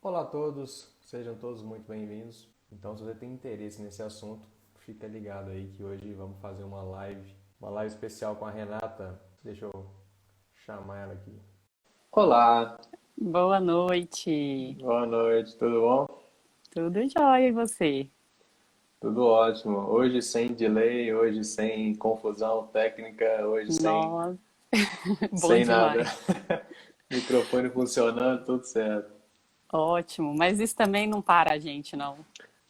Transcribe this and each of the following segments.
Olá a todos, sejam todos muito bem-vindos. Então, se você tem interesse nesse assunto, fica ligado aí que hoje vamos fazer uma live especial com a Renata. Deixa eu chamar ela aqui. Olá, Boa noite. boa noite, tudo bom? Tudo jóia e você? Tudo ótimo. Hoje sem delay, hoje sem confusão técnica, hoje sem, Nossa, bom sem nada. demais. Microfone funcionando, tudo certo. Ótimo, mas isso também não para a gente, não.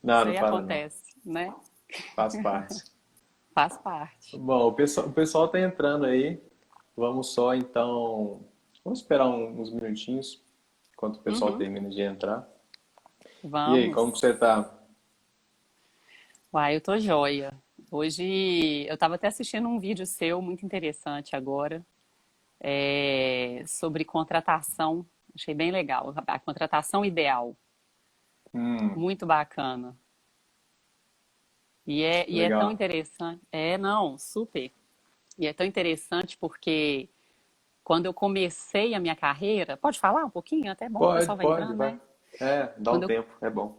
Não, Isso não aí para não, acontece, né? faz parte. Faz parte. Bom, o pessoal tá entrando aí. Vamos só então, vamos esperar uns minutinhos enquanto o pessoal Uhum, termina de entrar. E aí, como que vamos. você tá? Uai, eu tô joia. Hoje eu estava até assistindo um vídeo seu muito interessante agora, sobre contratação. Achei bem legal. A contratação ideal. Hum, Muito bacana. E é tão legal. interessante. É, não, super. E é tão interessante porque quando eu comecei a minha carreira, pode falar um pouquinho? Até bom, o pessoal vai Pode, entrando, vai. né? É, dá um Quando eu, tempo, é bom.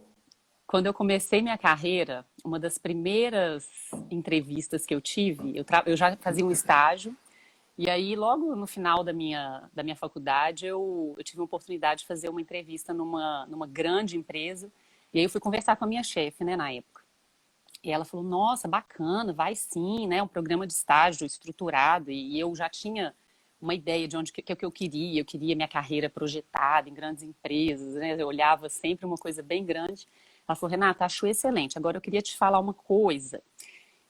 quando eu comecei minha carreira, uma das primeiras entrevistas que eu tive, eu já fazia um estágio, e aí logo no final da minha faculdade, eu tive a oportunidade de fazer uma entrevista numa grande empresa, e aí eu fui conversar com a minha chefe, né, na época. E ela falou, nossa, bacana, vai sim, né? Um programa de estágio estruturado. E eu já tinha uma ideia de onde que eu queria. Eu queria minha carreira projetada em grandes empresas, né? Eu olhava sempre uma coisa bem grande. Ela falou, Renata, acho excelente. Agora eu queria te falar uma coisa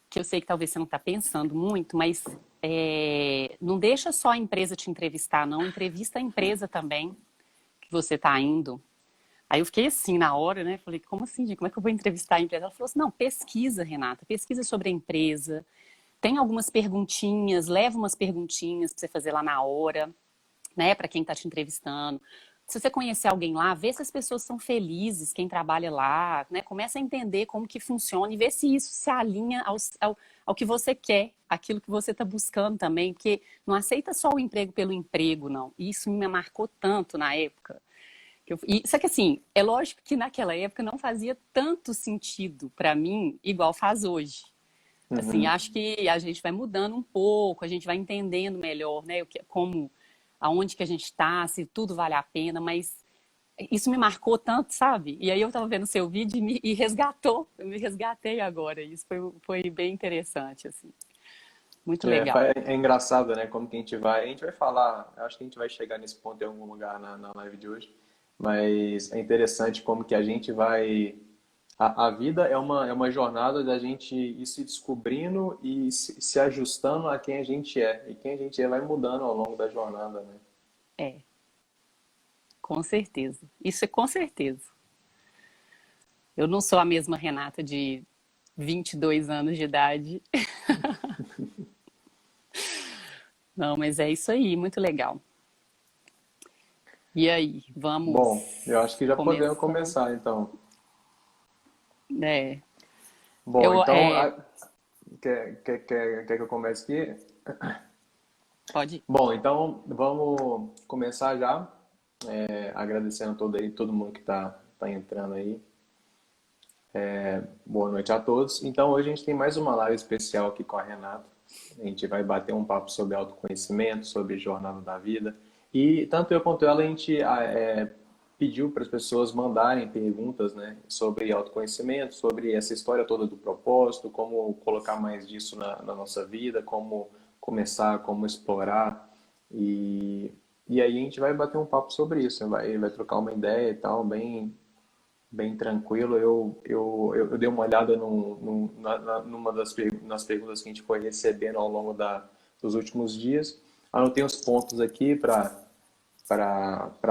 que eu sei que talvez você não está pensando muito, mas não deixa só a empresa te entrevistar, não. Entrevista a empresa também que você está indo. Aí eu fiquei assim na hora, né? Falei, como assim, gente? Como é que eu vou entrevistar a empresa? Ela falou assim, não, pesquisa, Renata, pesquisa sobre a empresa. Tem algumas perguntinhas, leva umas perguntinhas para você fazer lá na hora, né? Para quem está te entrevistando. Se você conhecer alguém lá, vê se as pessoas são felizes, quem trabalha lá, né? Começa a entender como que funciona e vê se isso se alinha ao que você quer, aquilo que você está buscando também, porque não aceita só o emprego pelo emprego, não. E isso me marcou tanto na época. Só que assim, é lógico que naquela época não fazia tanto sentido para mim igual faz hoje. Assim, Uhum. acho que a gente vai mudando um pouco, a gente vai entendendo melhor, né, como, aonde que a gente está, se tudo vale a pena, mas isso me marcou tanto, sabe? E aí eu estava vendo seu vídeo e resgatou, eu me resgatei agora, isso foi bem interessante, assim, muito legal. É engraçado, né? Como que a gente vai falar, eu acho que a gente vai chegar nesse ponto em algum lugar na live de hoje, mas é interessante como que a gente vai, a vida é uma jornada da gente ir se descobrindo e se ajustando a quem a gente é, e quem a gente é vai mudando ao longo da jornada, né? É, com certeza. Isso é com certeza. Eu não sou a mesma Renata de 22 anos de idade. Não, mas é isso aí, muito legal. E aí, Bom, vamos eu acho que já podemos começar? começar, então. É, Bom, eu, então, quer que eu comece aqui? pode ir. Bom, então vamos começar já, agradecendo todo mundo que tá entrando aí. Boa noite a todos. Então, hoje a gente tem mais uma live especial aqui com a Renata. A gente vai bater um papo sobre autoconhecimento, sobre jornada da vida. E tanto eu quanto ela, a gente pediu para as pessoas mandarem perguntas, né, sobre autoconhecimento, sobre essa história toda do propósito, como colocar mais disso na nossa vida, como começar, como explorar. E aí a gente vai bater um papo sobre isso, vai trocar uma ideia e tal, bem tranquilo. Eu dei uma olhada numa nas perguntas que a gente foi recebendo ao longo dos últimos dias. Anotei uns pontos aqui para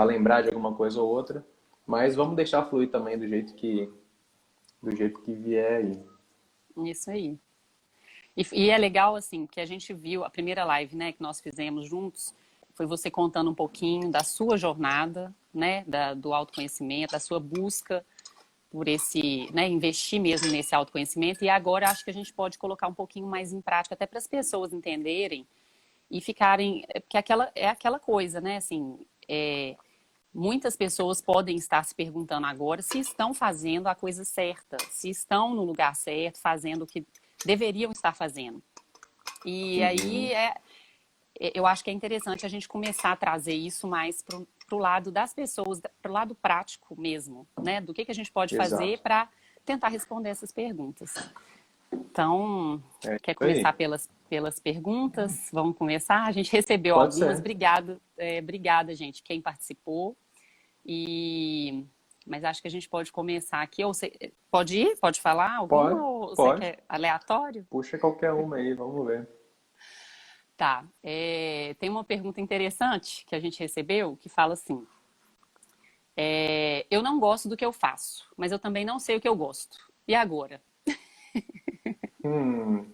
lembrar de alguma coisa ou outra, mas vamos deixar fluir também do jeito que vier aí. Isso aí. E é legal, assim, que a gente viu a primeira live, né, que nós fizemos juntos, foi você contando um pouquinho da sua jornada, né, do autoconhecimento, da sua busca por esse, né, investir mesmo nesse autoconhecimento. E agora acho que a gente pode colocar um pouquinho mais em prática, até para as pessoas entenderem e ficarem, porque é aquela coisa, né, assim, muitas pessoas podem estar se perguntando agora se estão fazendo a coisa certa, se estão no lugar certo, fazendo o que deveriam estar fazendo. E aí eu acho que é interessante a gente começar a trazer isso mais para o lado das pessoas, para o lado prático mesmo, né? Do que a gente pode fazer Exato. para tentar responder essas perguntas. Então, É quer isso aí. começar pelas perguntas? Vamos começar? A gente recebeu Pode algumas. ser. Obrigada, obrigada, gente, quem participou. Mas acho que a gente pode começar aqui. Ou pode ir? Pode falar Pode, alguma? Ou você pode. quer aleatório? Puxa qualquer uma aí, vamos ver. Tá. Tem uma pergunta interessante que a gente recebeu que fala assim: eu não gosto do que eu faço, mas eu também não sei o que eu gosto. E agora? Hum,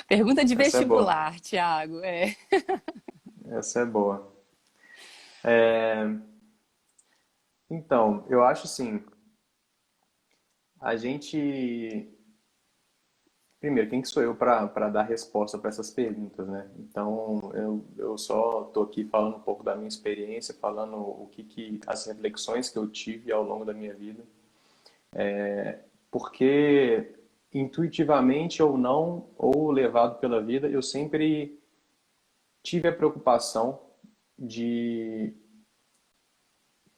Pergunta de essa é boa. vestibular, Thiago. Essa é boa. Então, eu acho assim, a gente. Primeiro, quem que sou eu para dar resposta para essas perguntas, né? Então, eu só estou aqui falando um pouco da minha experiência, falando as reflexões que eu tive ao longo da minha vida. Porque intuitivamente ou não, ou levado pela vida, eu sempre tive a preocupação de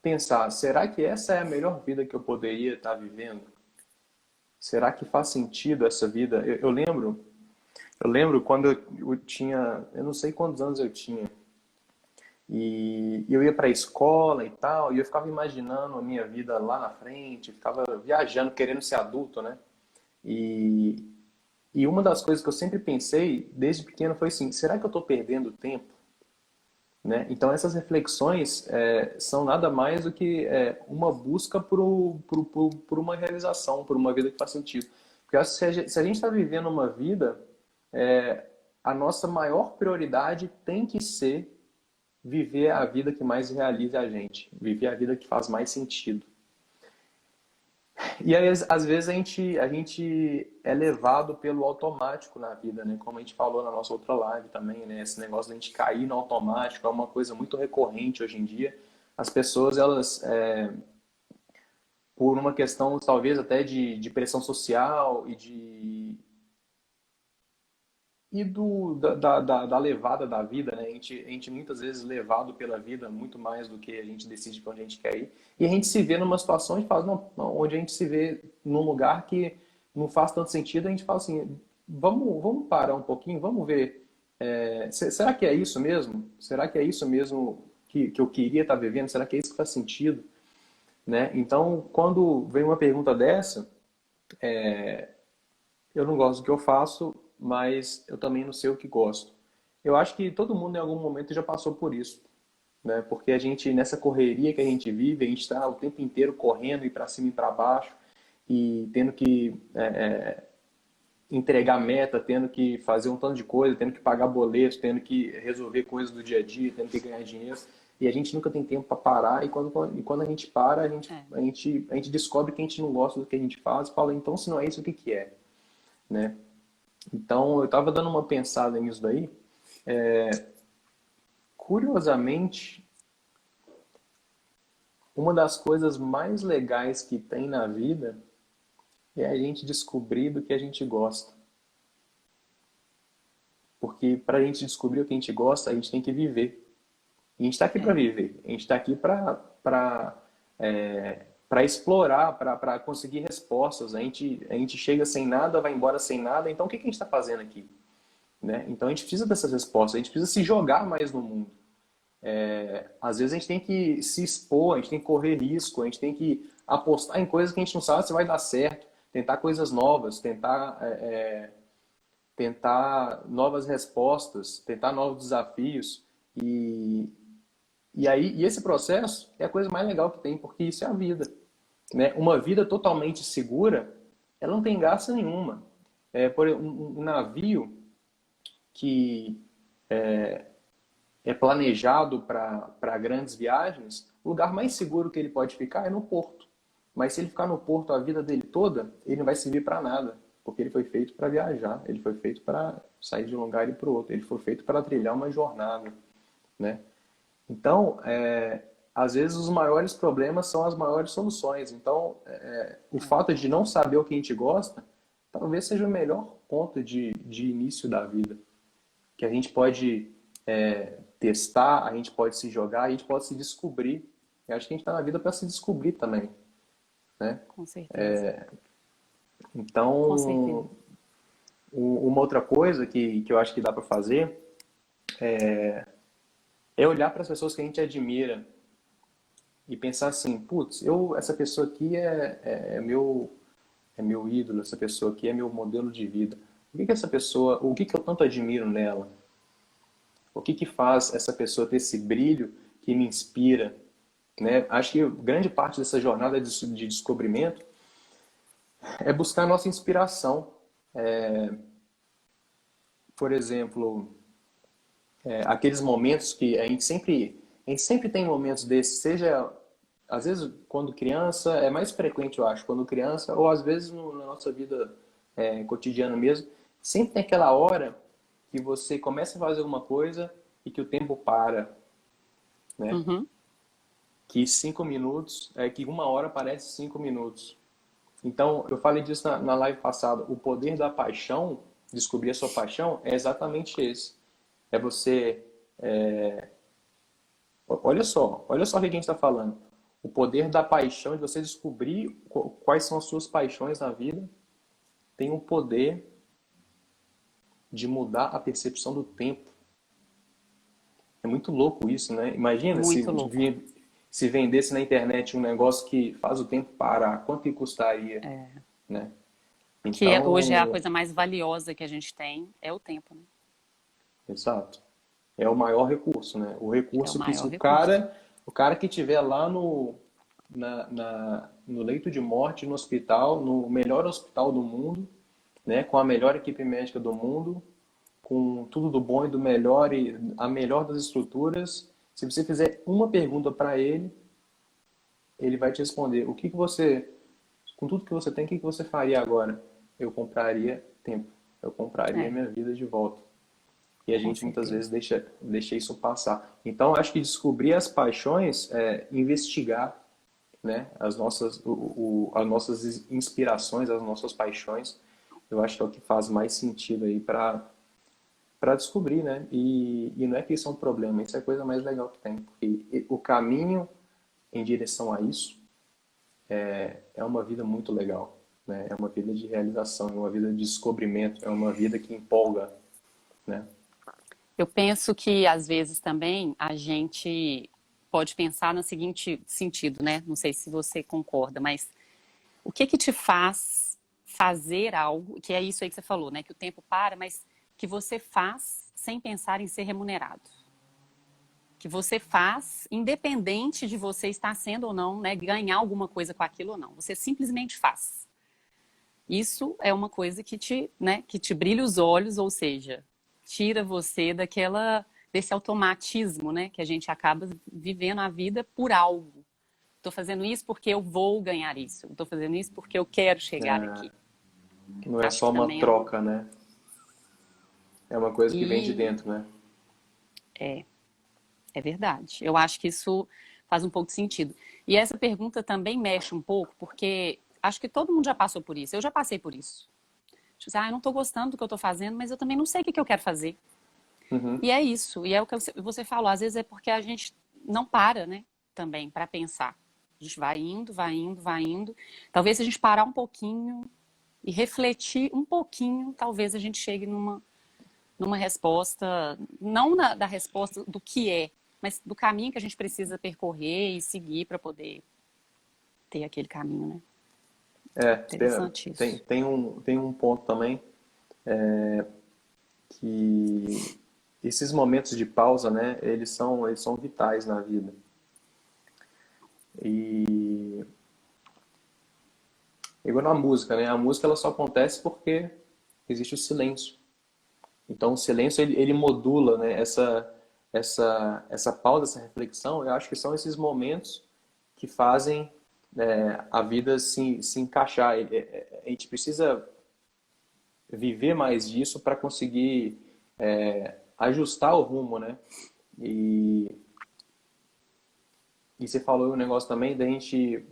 pensar, será que essa é a melhor vida que eu poderia estar vivendo? Será que faz sentido essa vida? Eu lembro quando eu tinha, eu não sei quantos anos eu tinha, e eu ia para a escola e tal, e eu ficava imaginando a minha vida lá na frente, ficava viajando, querendo ser adulto, né? E, e uma das coisas que eu sempre pensei desde pequeno foi assim: será que eu estou perdendo tempo? Né? Então essas reflexões são nada mais do que uma busca por uma realização, por uma vida que faz sentido. Porque se a gente está vivendo uma vida, a nossa maior prioridade tem que ser viver a vida que mais realiza a gente, viver a vida que faz mais sentido. E aí, às vezes, a gente é levado pelo automático na vida, né? Como a gente falou na nossa outra live também, né? Esse negócio de a gente cair no automático é uma coisa muito recorrente hoje em dia. As pessoas, elas, por uma questão talvez até de pressão social e da levada da vida, né? A gente muitas vezes levado pela vida muito mais do que a gente decide para onde a gente quer ir. E a gente se vê numa situação e faz, não, onde a gente se vê num lugar que não faz tanto sentido, a gente fala assim, vamos parar um pouquinho, vamos ver, será que é isso mesmo? Será que é isso mesmo que eu queria estar vivendo? Será que é isso que faz sentido? Né? Então, quando vem uma pergunta dessa, eu não gosto do que eu faço, mas eu também não sei o que gosto. Eu acho que todo mundo em algum momento já passou por isso, né? Porque a gente, nessa correria que a gente vive, a gente está o tempo inteiro correndo e para cima e para baixo e tendo que entregar meta, tendo que fazer um tanto de coisa, tendo que pagar boletos, tendo que resolver coisas do dia a dia, tendo que ganhar dinheiro. E a gente nunca tem tempo para parar. E quando a gente para, a gente, É, a gente, a gente descobre que a gente não gosta do que a gente faz e fala, então, se não é isso, o que que é? Né? Então, eu estava dando uma pensada nisso daí. Curiosamente, uma das coisas mais legais que tem na vida é a gente descobrir do que a gente gosta. Porque para a gente descobrir o que a gente gosta, a gente tem que viver. E a gente está aqui para é, viver. A gente está aqui para explorar, para conseguir respostas. A gente chega sem nada, vai embora sem nada. Então, o que que a gente está fazendo aqui? Né? Então, a gente precisa dessas respostas. A gente precisa se jogar mais no mundo. Às vezes, a gente tem que se expor, a gente tem que correr risco, a gente tem que apostar em coisas que a gente não sabe se vai dar certo. Tentar coisas novas, tentar novas respostas, tentar novos desafios. E esse processo é a coisa mais legal que tem, porque isso é a vida. Né? Uma vida totalmente segura, ela não tem graça nenhuma. Por um navio que é planejado para grandes viagens, o lugar mais seguro que ele pode ficar é no porto. Mas se ele ficar no porto a vida dele toda, ele não vai servir para nada, porque ele foi feito para viajar, ele foi feito para sair de um lugar e para o outro, ele foi feito para trilhar uma jornada, né? Então, às vezes os maiores problemas são as maiores soluções. Então, o fato de não saber o que a gente gosta, talvez seja o melhor ponto de início da vida. Que a gente pode testar, a gente pode se jogar, a gente pode se descobrir. Eu acho que a gente está na vida para se descobrir também, né? Com certeza. Com certeza. Então, uma outra coisa que eu acho que dá para fazer é olhar para as pessoas que a gente admira e pensar assim, putz, essa pessoa aqui é meu ídolo, essa pessoa aqui é meu modelo de vida. O que eu tanto admiro nela? O que faz essa pessoa ter esse brilho que me inspira, né? Acho que grande parte dessa jornada de descobrimento é buscar a nossa inspiração. Por exemplo, aqueles momentos que a gente sempre tem momentos desses, seja às vezes quando criança, é mais frequente eu acho, quando criança, ou às vezes na nossa vida cotidiana mesmo, sempre tem aquela hora que você começa a fazer alguma coisa e que o tempo para, né? Uhum. Que 5 minutos, que 1 hora parece 5 minutos. Então, eu falei disso na live passada, o poder da paixão, descobrir a sua paixão, é exatamente esse. É você... Olha só o que a gente está falando. O poder da paixão, de você descobrir quais são as suas paixões na vida, tem o poder de mudar a percepção do tempo. É muito louco isso, né? Imagina Muito louco. se vendesse na internet um negócio que faz o tempo parar, quanto que custaria, né? Hoje é a Então, coisa mais valiosa que a gente tem, é o tempo, né? exato. É o maior recurso, né? O É o recurso que maior recurso. o cara que tiver lá no leito de morte, no hospital, no melhor hospital do mundo, né? Com a melhor equipe médica do mundo, com tudo do bom e do melhor e a melhor das estruturas. Se você fizer uma pergunta para ele, ele vai te responder: com tudo que você tem, o que você faria agora? Eu compraria tempo. Eu compraria É, minha vida de volta. E a com gente muitas vezes certeza. deixa isso passar. Então, acho que descobrir as paixões é investigar, né, as nossas inspirações, as nossas paixões. Eu acho que é o que faz mais sentido aí para descobrir, né? E não é que isso é um problema, isso é a coisa mais legal que tem. Porque o caminho em direção a isso é uma vida muito legal, né? É uma vida de realização, é uma vida de descobrimento, é uma vida que empolga, né? Eu penso que, às vezes, também a gente pode pensar no seguinte sentido, né? Não sei se você concorda, mas o que te faz fazer algo, que é isso aí que você falou, né? Que o tempo para, mas que você faz sem pensar em ser remunerado. Que você faz, independente de você estar sendo ou não, né? Ganhar alguma coisa com aquilo ou não. Você simplesmente faz. Isso é uma coisa que te brilha os olhos, ou seja, tira você desse automatismo, né? Que a gente acaba vivendo a vida por algo. Estou fazendo isso porque eu vou ganhar isso. Estou fazendo isso porque eu quero chegar aqui. Não é Acho só que uma também troca, né? É uma coisa que vem de E dentro, né? é verdade. Eu acho que isso faz um pouco de sentido. E essa pergunta também mexe um pouco, porque acho que todo mundo já passou por isso. Eu já passei por isso. Tipo assim, eu não estou gostando do que eu estou fazendo, mas eu também não sei o que eu quero fazer. Uhum. E é isso. E é o que você falou. Às vezes é porque a gente não para, né? Também, para pensar. A gente vai indo, vai indo, vai indo. Talvez se a gente parar um pouquinho e refletir um pouquinho, talvez a gente chegue numa resposta, não da resposta do que é, mas do caminho que a gente precisa percorrer e seguir para poder ter aquele caminho, né? Interessante isso. Tem um ponto também que esses momentos de pausa, né? Eles são vitais na vida. E igual na música, né? A música ela só acontece porque existe o silêncio. Então, o silêncio ele modula, né, essa pausa, essa reflexão. Eu acho que são esses momentos que fazem a vida se encaixar. A gente precisa viver mais disso para conseguir ajustar o rumo, né? E E você falou um negócio também da a gente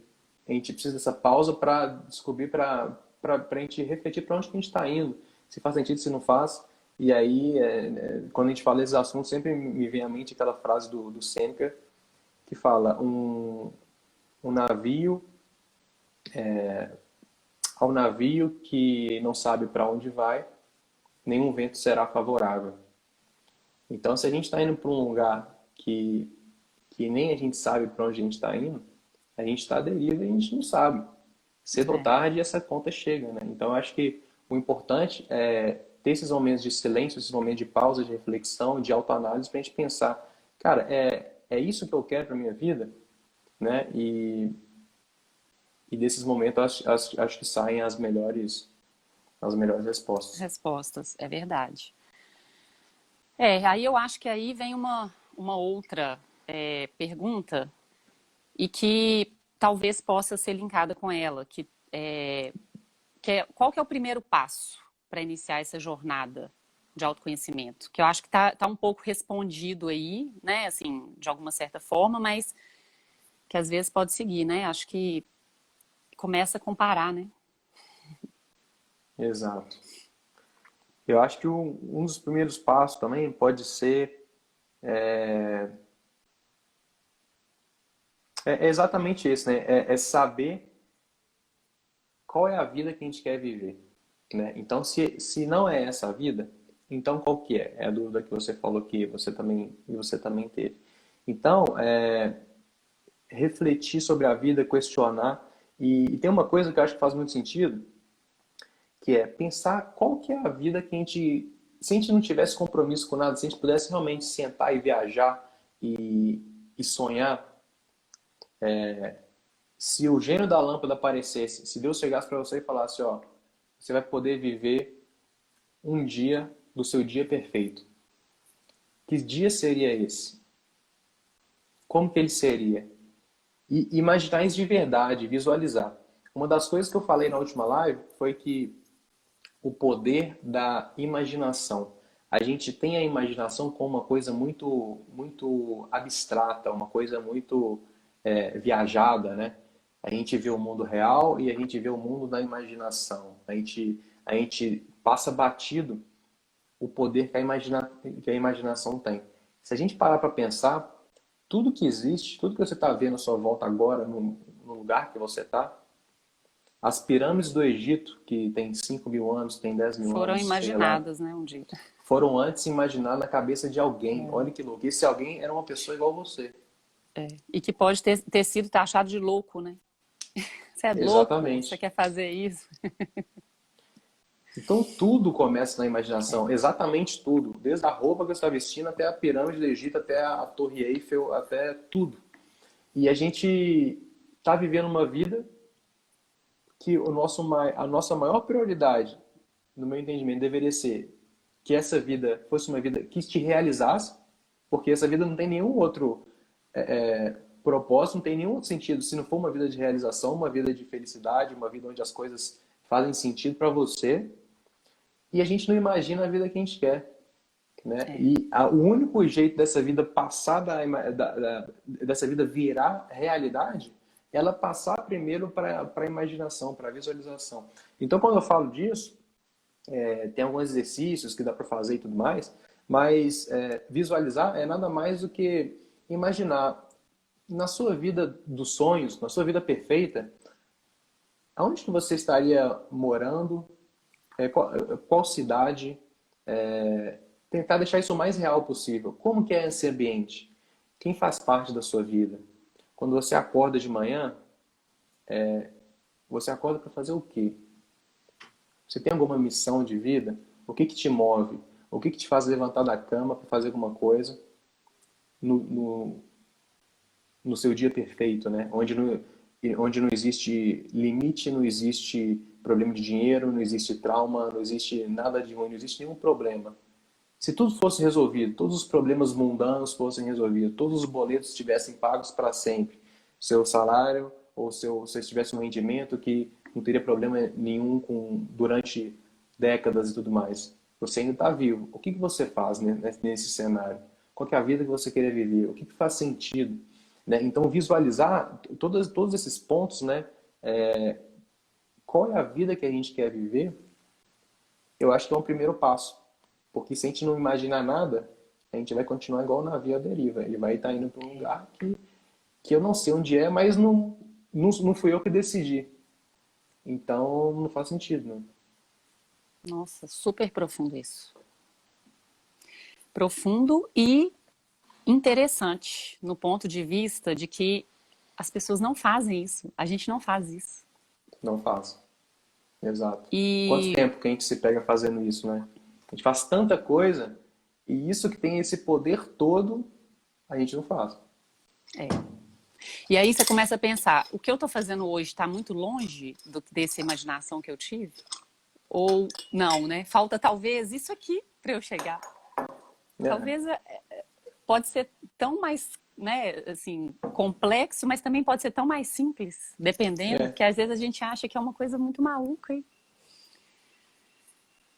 precisa dessa pausa para descobrir, para a gente refletir para onde que a gente está indo, se faz sentido, se não faz. E aí, quando a gente fala desses assuntos, sempre me vem à mente aquela frase do Sêneca que fala um navio, ao navio que não sabe para onde vai, nenhum vento será favorável. Então, se a gente está indo para um lugar que nem a gente sabe para onde a gente está indo, a gente está à deriva e a gente não sabe. Cedo ou É, tarde essa conta chega, né? Então, eu acho que o importante é ter esses momentos de silêncio, esses momentos de pausa, de reflexão, de autoanálise, para a gente pensar, cara, é isso que eu quero para minha vida, né? E desses momentos acho que saem as melhores respostas. respostas, é verdade. É, aí eu acho que aí vem uma outra pergunta e que talvez possa ser linkada com ela, qual que é o primeiro passo para iniciar essa jornada de autoconhecimento? Que eu acho que tá um pouco respondido aí, né, assim, de alguma certa forma, mas que às vezes pode seguir, né? Acho que começa a comparar, né? Exato. Eu acho que um dos primeiros passos também pode ser é exatamente esse, né? É saber qual é a vida que a gente quer viver, né? Então, se não é essa a vida, então qual que é? É a dúvida que você falou que você também teve. Então, refletir sobre a vida, questionar. E tem uma coisa que eu acho que faz muito sentido, que é pensar qual que é a vida que a gente, se a gente não tivesse compromisso com nada, se a gente pudesse realmente sentar e viajar e sonhar, se o gênio da lâmpada aparecesse, se Deus chegasse para você e falasse, ó, você vai poder viver um dia do seu dia perfeito. Que dia seria esse? Como que ele seria? E imaginar isso de verdade, visualizar. Uma das coisas que eu falei na última live foi que o poder da imaginação. A gente tem a imaginação como uma coisa muito abstrata, uma coisa muito viajada, né? A gente vê o mundo real e a gente vê o mundo da imaginação. A gente passa batido o poder que a imaginação tem. Se a gente parar para pensar, tudo que existe, tudo que você está vendo à sua volta agora, no lugar que você está, as pirâmides do Egito, que tem 5.000 anos, tem 10.000 Foram anos, sei lá, imaginadas, né, um dia. foram antes imaginadas na cabeça de alguém. Olha que louco. Esse alguém era uma pessoa igual a você. E que pode ter sido taxado de louco, né? Você é louco? Você Exatamente. quer fazer isso? Então tudo começa na imaginação, exatamente tudo. Desde a roupa que você está vestindo até a pirâmide do Egito, até a Torre Eiffel, até tudo. E a gente está vivendo uma vida que a nossa maior prioridade, no meu entendimento, deveria ser que essa vida fosse uma vida que te realizasse, porque essa vida não tem nenhum outro propósito, não tem nenhum outro sentido se não for uma vida de realização, uma vida de felicidade, uma vida onde as coisas fazem sentido para você. E a gente não imagina a vida que a gente quer. Né? É, E o único jeito dessa vida passar dessa vida virar realidade, ela passar primeiro para a imaginação, para a visualização. Então, quando eu falo disso, tem alguns exercícios que dá para fazer e tudo mais, mas visualizar é nada mais do que imaginar na sua vida dos sonhos, na sua vida perfeita, aonde que você estaria morando, qual cidade, tentar deixar isso o mais real possível. Como que é esse ambiente? Quem faz parte da sua vida? Quando você acorda de manhã, você acorda para fazer o quê? Você tem alguma missão de vida? O que que te move? O que que te faz levantar da cama para fazer alguma coisa no, no, no seu dia perfeito, né? Onde não existe limite, não existe problema de dinheiro, não existe trauma, não existe nada de ruim, não existe nenhum problema. Se tudo fosse resolvido, todos os problemas mundanos fossem resolvidos, todos os boletos estivessem pagos para sempre, seu salário ou se você tivesse um rendimento que não teria problema nenhum durante décadas e tudo mais, você ainda está vivo. O que que você faz nesse cenário? Qual que é a vida que você queria viver? O que que faz sentido? né? Então, visualizar todos esses pontos, né? Qual é a vida que a gente quer viver, eu acho que é um primeiro passo. Porque se a gente não imaginar nada, a gente vai continuar igual o navio à deriva. Ele vai estar indo para um lugar que eu não sei onde é, mas não fui eu que decidi. Então, não faz sentido, né? Nossa, super profundo isso. Profundo e interessante, no ponto de vista de que as pessoas não fazem isso. A gente não faz isso. Não faz. Exato. Quanto E tempo que a gente se pega fazendo isso, né? A gente faz tanta coisa e isso que tem esse poder todo, a gente não faz. é. E aí você começa a pensar, o que eu estou fazendo hoje está muito longe dessa imaginação que eu tive? Ou não, né? Falta talvez isso aqui para eu chegar. Talvez pode ser tão mais, né, assim, complexo, mas também pode ser tão mais simples, dependendo, que às vezes a gente acha que é uma coisa muito maluca.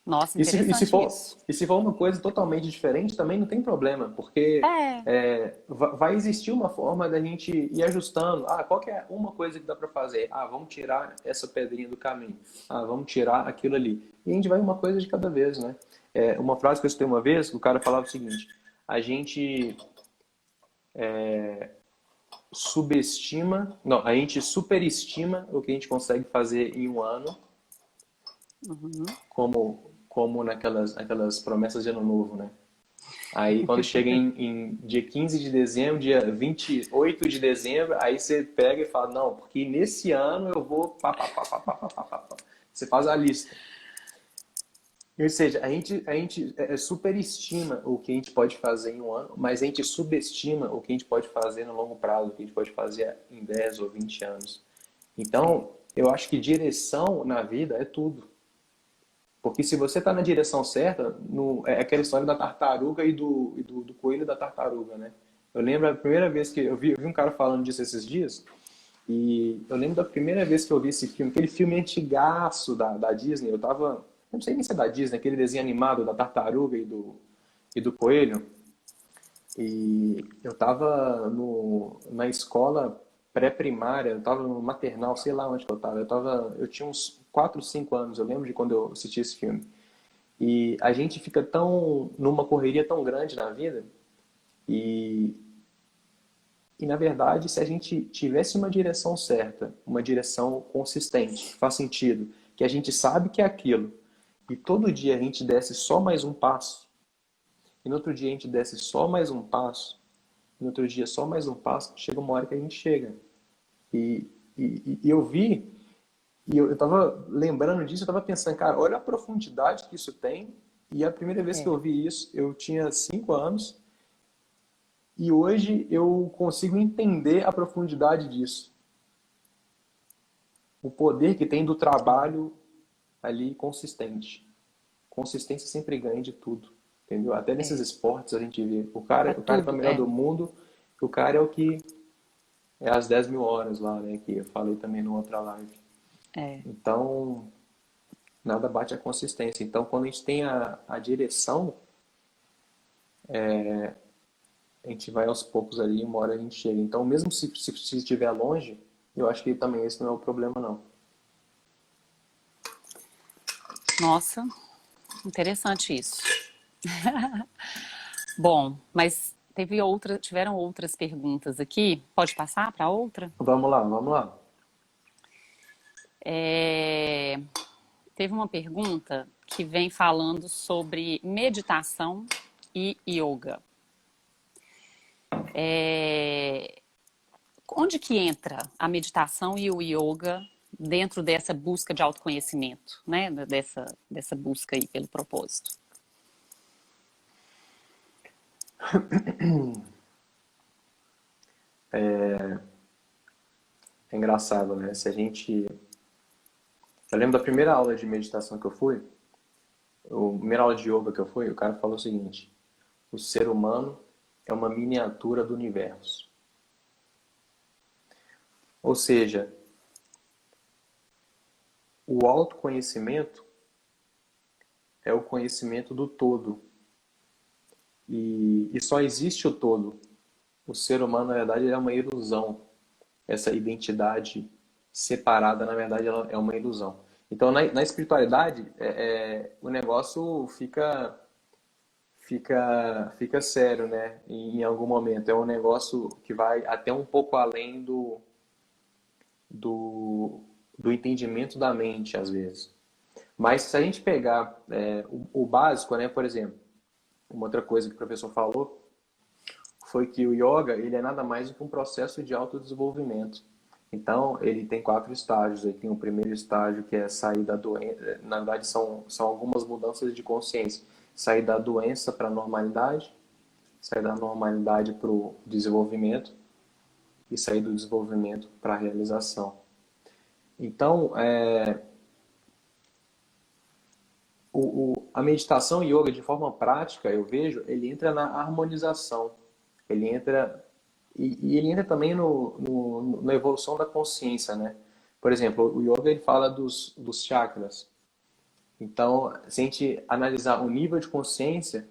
Nossa, interessante isso. E se for uma coisa totalmente diferente, também não tem problema, porque É, vai existir uma forma da gente ir ajustando. Ah, qual que é uma coisa que dá para fazer? Ah, vamos tirar essa pedrinha do caminho. Ah, vamos tirar aquilo ali. E a gente vai uma coisa de cada vez, né? Uma frase que eu escutei uma vez, o cara falava o seguinte: a gente a gente superestima o que a gente consegue fazer em um ano, como naquelas promessas de ano novo, né? Aí quando chega em dia 15 de dezembro, dia 28 de dezembro, aí você pega e fala, não, porque nesse ano eu vou pá, pá, pá, pá, pá, pá, pá, pá, pá. Você faz a lista. Ou seja, a gente superestima o que a gente pode fazer em um ano, mas a gente subestima o que a gente pode fazer no longo prazo, o que a gente pode fazer em 10 ou 20 anos. Então, eu acho que direção na vida é tudo. Porque se você está na direção certa, é aquela história da tartaruga e do coelho da tartaruga, né? Eu lembro a primeira vez que eu vi um cara falando disso esses dias, e eu lembro da primeira vez que eu vi esse filme, aquele filme antigaço da Disney, eu não sei nem se é da Disney, aquele desenho animado da tartaruga e do coelho, e eu tava na escola pré-primária, eu tava no maternal, sei lá onde que eu tava. Eu tinha uns 4, 5 anos, eu lembro de quando eu assisti esse filme. E a gente fica numa correria tão grande na vida, e, e na verdade, se a gente tivesse uma direção certa, uma direção consistente, que faz sentido, que a gente sabe que é aquilo, e todo dia a gente desse só mais um passo, e no outro dia a gente desse só mais um passo, no outro dia só mais um passo, chega uma hora que a gente chega. E eu vi, e eu tava lembrando disso, eu tava pensando, cara, olha a profundidade que isso tem. E a primeira vez que eu vi isso, eu tinha 5 anos, e hoje eu consigo entender a profundidade disso. O poder que tem do trabalho ali consistente. Consistência sempre ganha de tudo. Entendeu? Até nesses esportes a gente vê. O cara que é o melhor do mundo, o cara é o que é às 10 mil horas lá, né? Que eu falei também numa outra live. Então, nada bate a consistência. Então, quando a gente tem a direção, a gente vai aos poucos ali, uma hora a gente chega. Então, mesmo se estiver longe, eu acho que também esse não é o problema, não. Nossa, interessante isso. Bom, mas tiveram outras perguntas aqui. Pode passar para outra? Vamos lá, vamos lá. Teve uma pergunta que vem falando sobre meditação e yoga. Onde que entra a meditação e o yoga dentro dessa busca de autoconhecimento, né? Dessa busca aí pelo propósito? É engraçado, né? Eu lembro da primeira aula de meditação que eu fui, a primeira aula de yoga que eu fui, o cara falou o seguinte: o ser humano é uma miniatura do universo. Ou seja, o autoconhecimento é o conhecimento do todo. E só existe o todo. o ser humano, na verdade, é uma ilusão. Essa identidade separada, na verdade, ela é uma ilusão. Então, na espiritualidade, o negócio fica sério, né? Em algum momento. É um negócio que vai até um pouco além do, do entendimento da mente, às vezes. Mas se a gente pegar o básico, né? Por exemplo, uma outra coisa que o professor falou foi que o yoga, ele é nada mais do que um processo de autodesenvolvimento. Então, ele tem 4 estágios. Ele tem o primeiro estágio, que é sair da doença. Na verdade, são algumas mudanças de consciência. Sair da doença para a normalidade, sair da normalidade para o desenvolvimento e sair do desenvolvimento para a realização. Então, a meditação e yoga, de forma prática, eu vejo, ele entra na harmonização. Ele entra e ele entra também na evolução da consciência, né? Por exemplo, o yoga ele fala dos chakras. Então, se a gente analisar o nível de consciência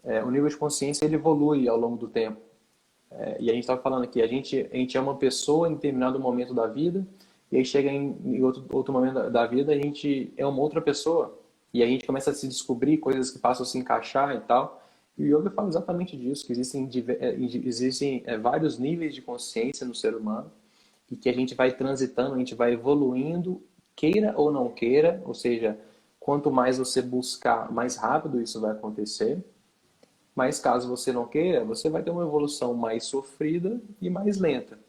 ele evolui ao longo do tempo. E a gente estava falando aqui, a gente é uma pessoa em determinado momento da vida, e aí chega em outro momento da vida, a gente é uma outra pessoa. E a gente começa a se descobrir coisas que passam a se encaixar e tal. E o yoga fala exatamente disso, que existem vários níveis de consciência no ser humano, e que a gente vai transitando, a gente vai evoluindo, queira ou não queira, ou seja, quanto mais você buscar, mais rápido isso vai acontecer. Mas caso você não queira, você vai ter uma evolução mais sofrida e mais lenta.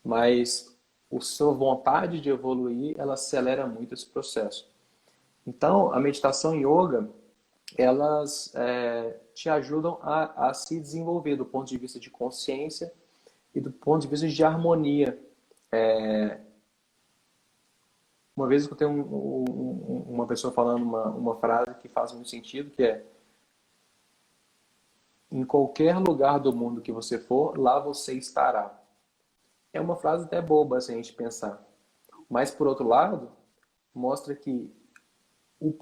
Mas a sua vontade de evoluir, ela acelera muito esse processo. Então, a meditação e yoga, elas te ajudam a se desenvolver do ponto de vista de consciência e do ponto de vista de harmonia. Uma vez eu escutei uma pessoa falando uma frase que faz muito sentido, que é: em qualquer lugar do mundo que você for, lá você estará. É uma frase até boba se a gente pensar. Mas, por outro lado, mostra que o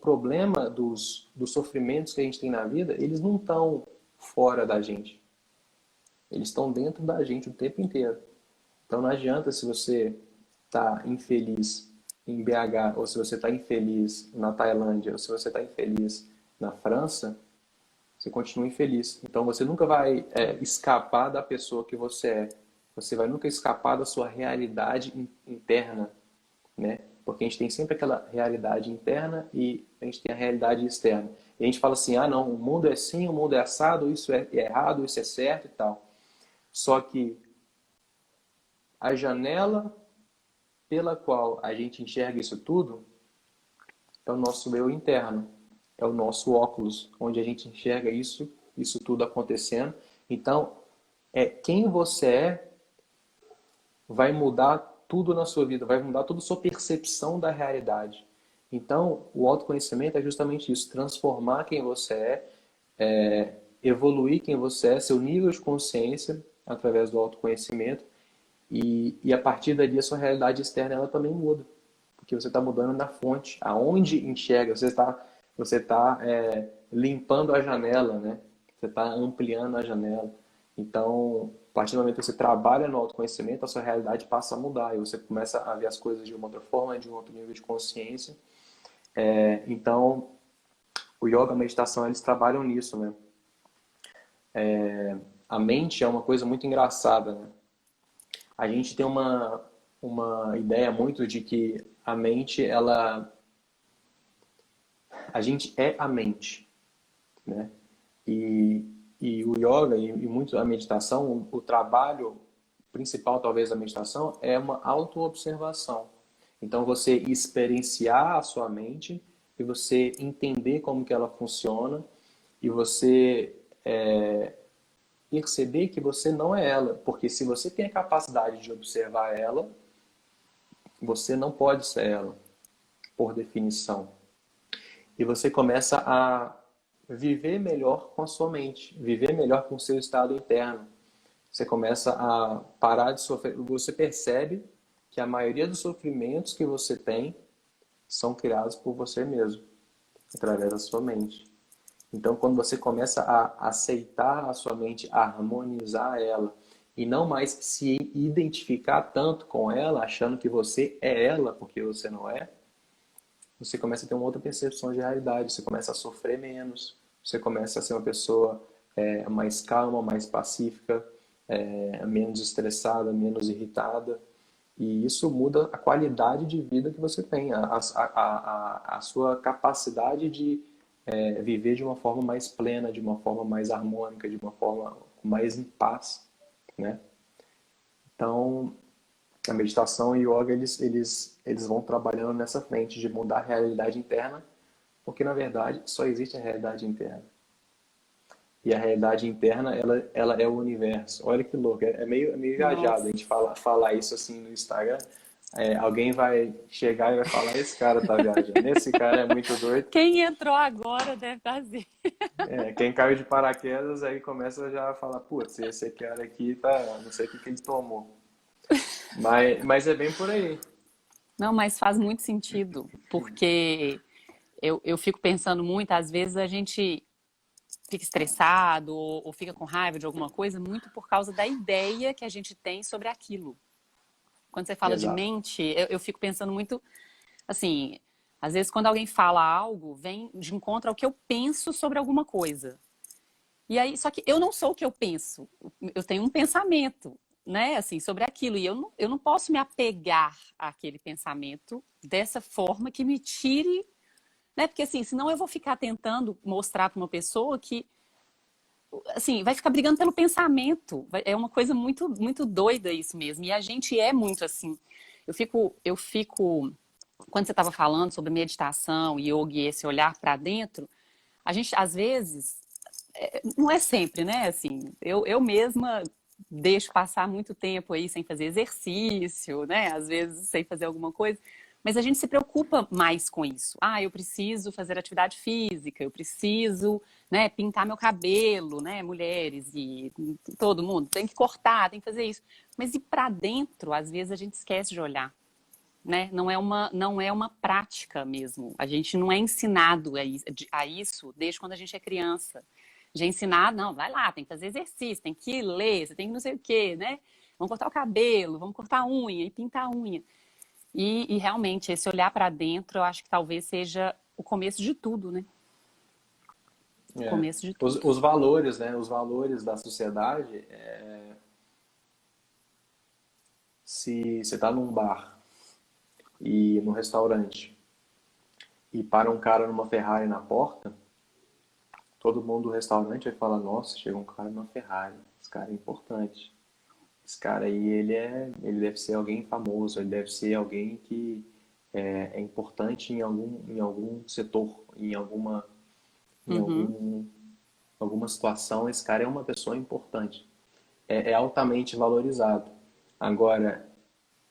problema dos sofrimentos que a gente tem na vida, eles não estão fora da gente. Eles estão dentro da gente o tempo inteiro. Então não adianta se você está infeliz em BH, ou se você está infeliz na Tailândia, ou se você está infeliz na França, você continua infeliz. Então você nunca vai escapar da pessoa que você é. Você vai nunca escapar da sua realidade interna, né? Porque a gente tem sempre aquela realidade interna e a gente tem a realidade externa. E a gente fala assim, não, o mundo é assim, o mundo é assado, isso é errado, isso é certo e tal. Só que a janela pela qual a gente enxerga isso tudo é o nosso eu interno. É o nosso óculos, onde a gente enxerga isso tudo acontecendo. Então, quem você vai mudar tudo na sua vida, vai mudar toda a sua percepção da realidade. Então, o autoconhecimento é justamente isso, transformar quem você evoluir quem você é, seu nível de consciência através do autoconhecimento e a partir dali a sua realidade externa ela também muda, porque você está mudando na fonte, aonde enxerga, você tá limpando a janela, né? Você está ampliando a janela. Então, a partir do momento que você trabalha no autoconhecimento, a sua realidade passa a mudar e você começa a ver as coisas de uma outra forma, de um outro nível de consciência. Então, o yoga, a meditação, eles trabalham nisso, né? A mente é uma coisa muito engraçada, né? A gente tem uma ideia muito de que a mente, a gente é a mente, né? E o yoga e muito a meditação, o trabalho principal talvez da meditação é uma autoobservação. Então você experienciar a sua mente e você entender como que ela funciona e você perceber que você não é ela, porque se você tem a capacidade de observar ela, você não pode ser ela, por definição. E você começa a viver melhor com a sua mente, viver melhor com o seu estado interno. Você começa a parar de sofrer. Você percebe que a maioria dos sofrimentos que você tem são criados por você mesmo, através da sua mente. Então, quando você começa a aceitar a sua mente, a harmonizar ela, e não mais se identificar tanto com ela, achando que você é ela, porque você não é, você começa a ter uma outra percepção de realidade, você começa a sofrer menos, você começa a ser uma pessoa mais calma, mais pacífica, menos estressada, menos irritada. E isso muda a qualidade de vida que você tem, a sua capacidade de viver de uma forma mais plena, de uma forma mais harmônica, de uma forma mais em paz, né? Então, a meditação e o yoga, eles vão trabalhando nessa frente de mudar a realidade interna, porque, na verdade, só existe a realidade interna. E a realidade interna, ela é o universo. Olha que louco, é meio viajado a gente falar isso assim no Instagram. Alguém vai chegar e vai falar, esse cara tá viajando, esse cara é muito doido. Quem entrou agora deve fazer. Quem caiu de paraquedas aí começa já a falar, putz, esse cara aqui tá, não sei o que ele tomou. Mas é bem por aí. Não, mas faz muito sentido, porque eu fico pensando muito, às vezes a gente fica estressado ou fica com raiva de alguma coisa muito por causa da ideia que a gente tem sobre aquilo. Quando você fala de Exato. mente, eu fico pensando muito, assim, às vezes quando alguém fala algo, vem de encontro ao que eu penso sobre alguma coisa. E aí, só que eu não sou o que eu penso, eu tenho um pensamento, né, assim, sobre aquilo, e eu não posso me apegar àquele pensamento dessa forma que me tire, né, porque assim, senão eu vou ficar tentando mostrar para uma pessoa que, assim, vai ficar brigando pelo pensamento, é uma coisa muito, muito doida isso mesmo, e a gente é muito assim, eu fico, quando você estava falando sobre meditação, yoga e esse olhar para dentro, a gente, às vezes, não é sempre, né? Assim, eu mesma deixo passar muito tempo aí sem fazer exercício, né? Às vezes sem fazer alguma coisa. Mas a gente se preocupa mais com isso. Ah, eu preciso fazer atividade física, eu preciso, né, pintar meu cabelo, né? Mulheres e todo mundo tem que cortar, tem que fazer isso. Mas e para dentro, às vezes a gente esquece de olhar, né? Não é uma prática mesmo. A gente não é ensinado a isso desde quando a gente é criança. Já ensinado, não, vai lá, tem que fazer exercício, tem que ler, você tem que não sei o quê, né? Vamos cortar o cabelo, vamos cortar a unha e pintar a unha. E realmente, esse olhar para dentro, eu acho que talvez seja o começo de tudo, né? O É. começo de tudo. Os valores, né? Os valores da sociedade, se você está num bar e num restaurante e para um cara numa Ferrari na porta, todo mundo do restaurante vai falar, nossa, chegou um cara numa Ferrari, esse cara é importante. Esse cara aí, ele deve ser alguém famoso, ele deve ser alguém que é importante em algum setor, em alguma situação, esse cara é uma pessoa importante. É altamente valorizado. Agora,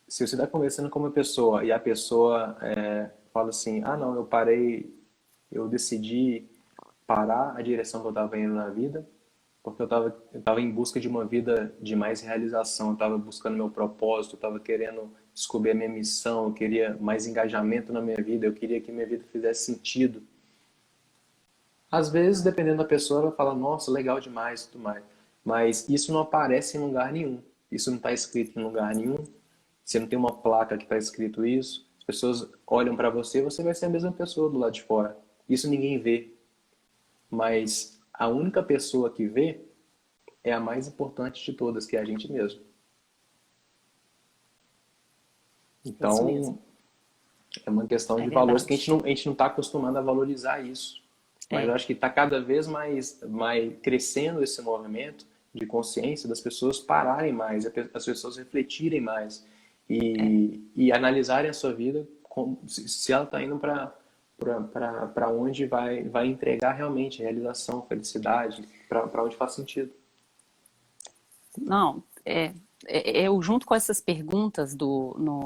se você está conversando com uma pessoa e a pessoa fala assim, ah não, eu decidi parar a direção que eu estava indo na vida, porque eu tava em busca de uma vida de mais realização, eu estava buscando meu propósito, eu estava querendo descobrir a minha missão, eu queria mais engajamento na minha vida, eu queria que minha vida fizesse sentido. Às vezes, dependendo da pessoa, ela fala, nossa, legal demais e tudo mais. Mas isso não aparece em lugar nenhum. Isso não está escrito em lugar nenhum. Você não tem uma placa que está escrito isso. As pessoas olham para você, você vai ser a mesma pessoa do lado de fora. Isso ninguém vê. Mas a única pessoa que vê é a mais importante de todas, que é a gente mesmo. Isso mesmo. Então, é uma questão É de valores que verdade. a gente não está acostumado a valorizar isso. Mas eu É. acho que está cada vez mais crescendo esse movimento de consciência das pessoas pararem mais, as pessoas refletirem mais e analisarem a sua vida se ela está indo para onde vai entregar realmente realização, felicidade, para onde faz sentido. Não, eu junto com essas perguntas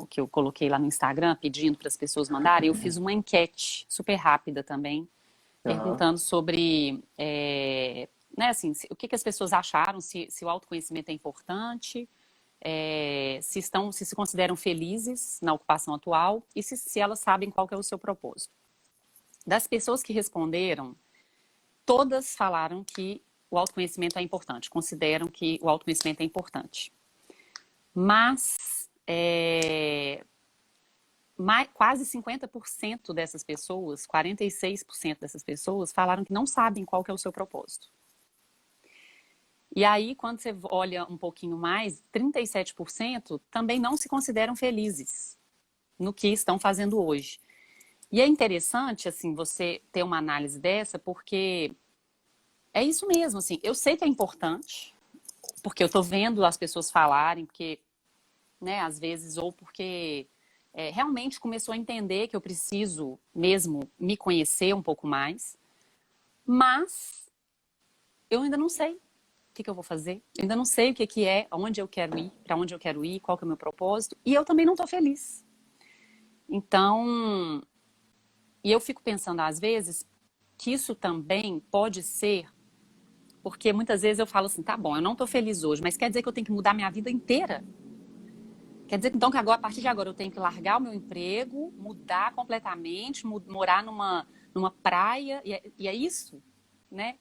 que eu coloquei lá no Instagram, pedindo para as pessoas mandarem, eu fiz uma enquete super rápida também, Uhum. perguntando sobre, né, assim, o que as pessoas acharam, se o autoconhecimento é importante, se se consideram felizes na ocupação atual e se elas sabem qual que é o seu propósito. Das pessoas que responderam, todas falaram que o autoconhecimento é importante, consideram que o autoconhecimento é importante. Mas quase 50% dessas pessoas, 46% dessas pessoas, falaram que não sabem qual que é o seu propósito. E aí, quando você olha um pouquinho mais, 37% também não se consideram felizes no que estão fazendo hoje. E é interessante, assim, você ter uma análise dessa, porque é isso mesmo, assim, eu sei que é importante, porque eu tô vendo as pessoas falarem, porque, né, às vezes, ou porque realmente começou a entender que eu preciso mesmo me conhecer um pouco mais, mas eu ainda não sei o que eu vou fazer, eu ainda não sei o que é, aonde eu quero ir, para onde eu quero ir, qual que é o meu propósito, e eu também não tô feliz. Então, e eu fico pensando às vezes que isso também pode ser, porque muitas vezes eu falo assim, tá bom, eu não tô feliz hoje, mas quer dizer que eu tenho que mudar minha vida inteira? Quer dizer então que agora, a partir de agora eu tenho que largar o meu emprego, mudar completamente, morar numa praia, e é isso, né?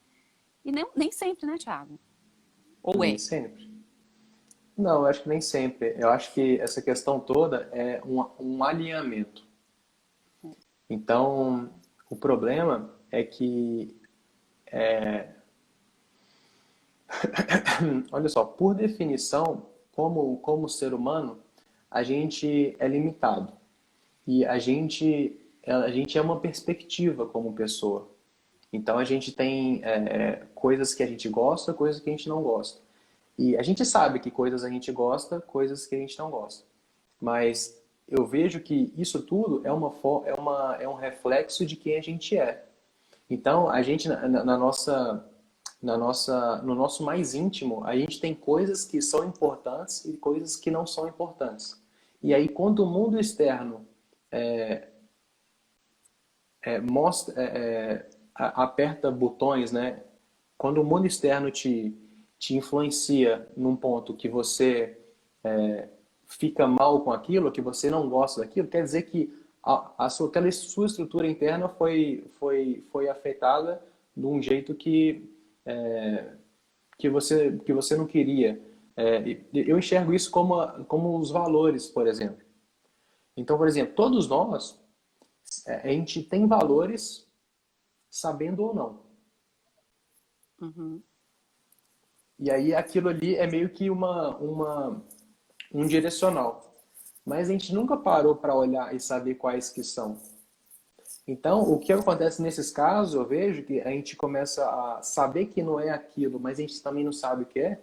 E nem sempre, né, Thiago? Ou Nem é? sempre. Não, eu acho que nem sempre. Eu acho que essa questão toda é um alinhamento. Então, o problema é que, olha só, por definição, como ser humano, a gente é limitado. E a gente é uma perspectiva como pessoa. Então, a gente tem coisas que a gente gosta, coisas que a gente não gosta. E a gente sabe que coisas a gente gosta, coisas que a gente não gosta. Mas eu vejo que isso tudo é um reflexo de quem a gente é. Então, a gente, no nosso mais íntimo, a gente tem coisas que são importantes e coisas que não são importantes. E aí, quando o mundo externo mostra, aperta botões, né? Quando o mundo externo te influencia num ponto que você fica mal com aquilo, que você não gosta daquilo, quer dizer que aquela sua estrutura interna foi afetada de um jeito que você não queria. Eu enxergo isso como os valores, por exemplo. Então, por exemplo, todos nós, a gente tem valores sabendo ou não. Uhum. E aí aquilo ali é meio que um direcional. Mas a gente nunca parou para olhar e saber quais que são. Então, o que acontece nesses casos, eu vejo que a gente começa a saber que não é aquilo, mas a gente também não sabe o que é.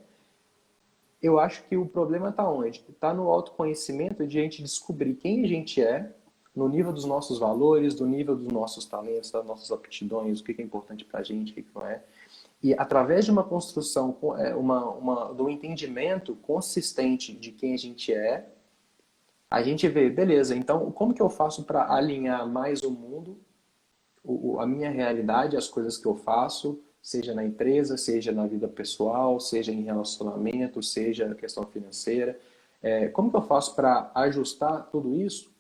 Eu acho que o problema está onde? Está no autoconhecimento de a gente descobrir quem a gente é, no nível dos nossos valores, do nível dos nossos talentos, das nossas aptidões, o que é importante para a gente, o que não é. E através de uma construção, de um entendimento consistente de quem a gente é, a gente vê, beleza, então como que eu faço para alinhar mais o mundo, a minha realidade, as coisas que eu faço, seja na empresa, seja na vida pessoal, seja em relacionamento, seja na questão financeira. Como que eu faço para ajustar tudo isso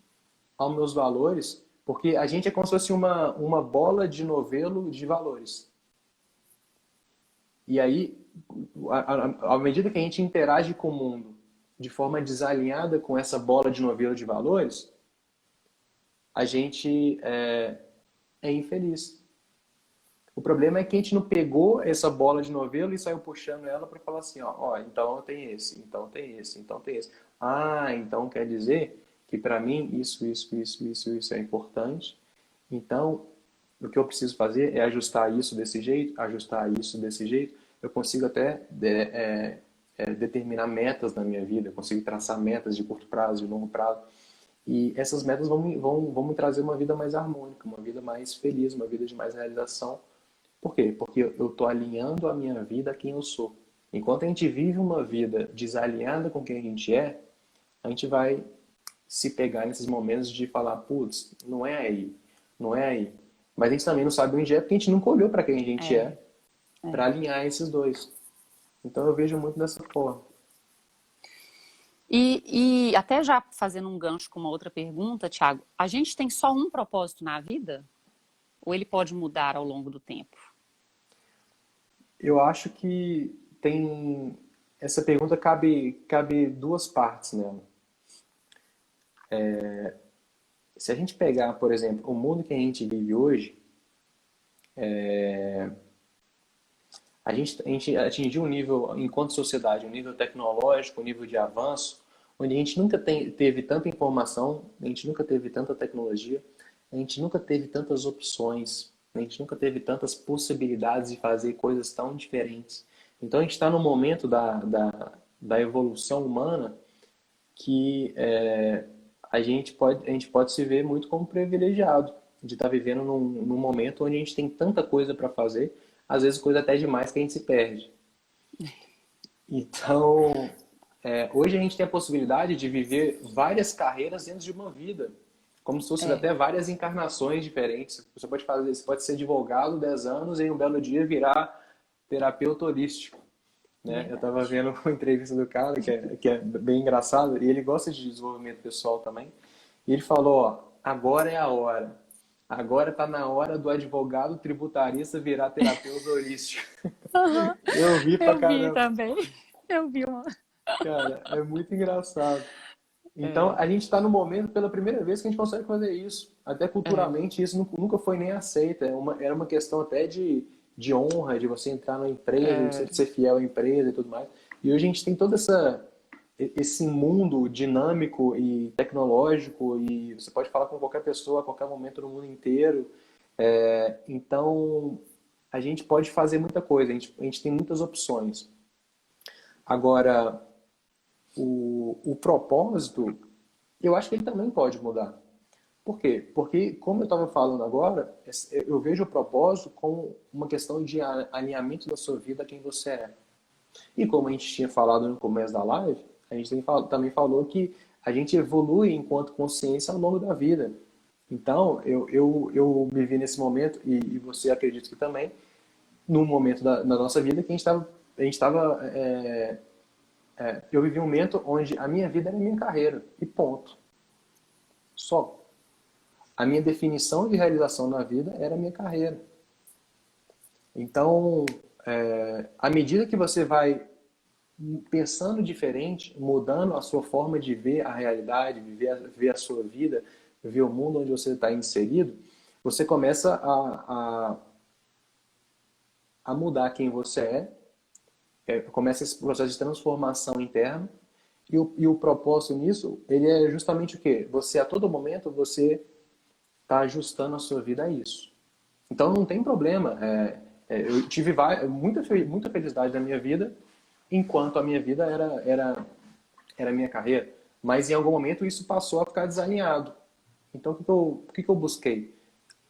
aos meus valores? Porque a gente é como se fosse uma bola de novelo de valores. E aí, à medida que a gente interage com o mundo de forma desalinhada com essa bola de novelo de valores, a gente é infeliz. O problema é que a gente não pegou essa bola de novelo e saiu puxando ela para falar assim, ó, então tem esse, então tem esse, então tem esse. Ah, então quer dizer que para mim isso é importante. Então, o que eu preciso fazer é ajustar isso desse jeito, ajustar isso desse jeito. Eu consigo até determinar metas na minha vida, eu consigo traçar metas de curto prazo, de longo prazo. E essas metas vão me trazer uma vida mais harmônica, uma vida mais feliz, uma vida de mais realização. Por quê? Porque eu estou alinhando a minha vida a quem eu sou. Enquanto a gente vive uma vida desalinhada com quem a gente vai se pegar nesses momentos de falar, putz, não é aí, não é aí. Mas a gente também não sabe onde é, porque a gente nunca olhou para quem a gente para alinhar esses dois. Então eu vejo muito dessa forma. E até já fazendo um gancho com uma outra pergunta, Thiago, a gente tem só um propósito na vida? Ou ele pode mudar ao longo do tempo? Eu acho que tem essa pergunta cabe duas partes nela. Se a gente pegar, por exemplo, o mundo que a gente vive hoje, a gente atingiu um nível, enquanto sociedade, um nível tecnológico, um nível de avanço, onde a gente nunca teve tanta informação, a gente nunca teve tanta tecnologia, a gente nunca teve tantas opções, a gente nunca teve tantas possibilidades de fazer coisas tão diferentes. Então a gente está num momento da evolução humana que a gente pode se ver muito como privilegiado de estar vivendo num momento onde a gente tem tanta coisa para fazer, às vezes coisa até demais que a gente se perde. Então, hoje a gente tem a possibilidade de viver várias carreiras dentro de uma vida, como se fossem É, até várias encarnações diferentes. Você pode ser advogado 10 anos e em um belo dia virar terapeuta holístico, né? Eu estava verdade. vendo uma entrevista do cara que é bem engraçado e ele gosta de desenvolvimento pessoal também. E ele falou, ó, agora é a hora. Agora está na hora do advogado tributarista virar terapeuta holístico. Aham, Eu vi pra eu vi caramba. também. Eu vi uma. Cara, é muito engraçado. Então, É, a gente está no momento, pela primeira vez, que a gente consegue fazer isso. Até é, culturalmente, isso nunca foi nem aceito. Era uma questão até de honra, de você entrar na empresa, de você é, ser fiel à empresa e tudo mais. E hoje a gente tem todo esse mundo dinâmico e tecnológico, e você pode falar com qualquer pessoa a qualquer momento no mundo inteiro. Então, a gente pode fazer muita coisa, a gente tem muitas opções. Agora, o propósito, eu acho que ele também pode mudar. Por quê? Porque, como eu estava falando agora, eu vejo o propósito como uma questão de alinhamento da sua vida a quem você é. E como a gente tinha falado no começo da live, a gente também falou que a gente evolui enquanto consciência ao longo da vida. Então, eu me vi nesse momento, e você acredita que também, num momento da nossa vida que eu vivi um momento onde a minha vida era a minha carreira, e ponto. Só. A minha definição de realização na vida era a minha carreira. Então, à medida que você vai pensando diferente, mudando a sua forma de ver a realidade, ver a sua vida, ver o mundo onde você está inserido, você começa a mudar quem você começa esse processo de transformação interna, e o propósito nisso, ele é justamente o quê? Você, a todo momento, você está ajustando a sua vida a isso. Então não tem problema. Eu tive muita felicidade na minha vida, enquanto a minha vida era a minha carreira. Mas em algum momento isso passou a ficar desalinhado. Então o que eu busquei?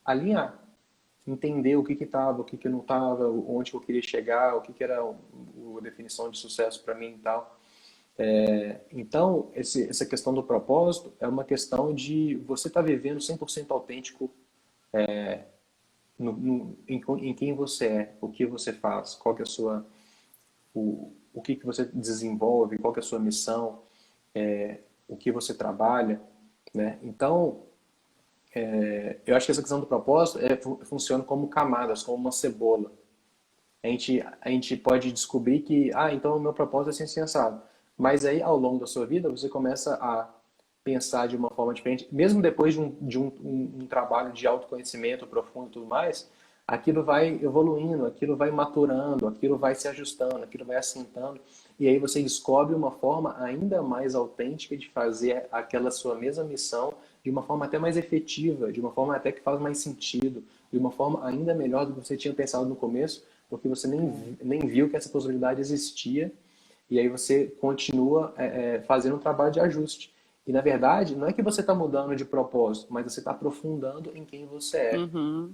Alinhar. Entender o que estava, o que não estava, onde eu queria chegar, o que era a definição de sucesso para mim e tal. Então, essa questão do propósito é uma questão de você estar vivendo 100% autêntico em quem você é, o que você faz, qual que é a sua, o que você desenvolve, qual que é a sua missão, o que você trabalha, né? Então, eu acho que essa questão do propósito funciona como camadas, como uma cebola. A gente pode descobrir que, então o meu propósito é ser sensado. Mas aí, ao longo da sua vida, você começa a pensar de uma forma diferente. Mesmo depois de um trabalho de autoconhecimento profundo e tudo mais, aquilo vai evoluindo, aquilo vai maturando, aquilo vai se ajustando, aquilo vai assentando. E aí você descobre uma forma ainda mais autêntica de fazer aquela sua mesma missão de uma forma até mais efetiva, de uma forma até que faz mais sentido, de uma forma ainda melhor do que você tinha pensado no começo, porque você nem viu que essa possibilidade existia, e aí você continua fazendo um trabalho de ajuste. E na verdade, não é que você está mudando de propósito, mas você está aprofundando em quem você é. uhum,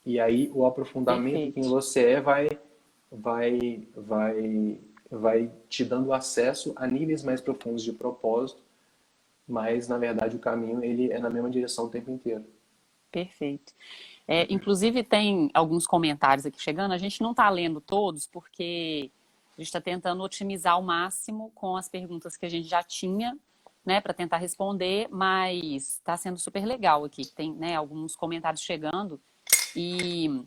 E aí o aprofundamento em quem perfeito. você vai, vai, vai te dando acesso a níveis mais profundos de propósito, mas na verdade o caminho ele é na mesma direção o tempo inteiro. Perfeito. Inclusive, tem alguns comentários aqui chegando. A gente não está lendo todos, porque a gente está tentando otimizar ao máximo com as perguntas que a gente já tinha, né, para tentar responder, mas está sendo super legal aqui. Tem, né, alguns comentários chegando. E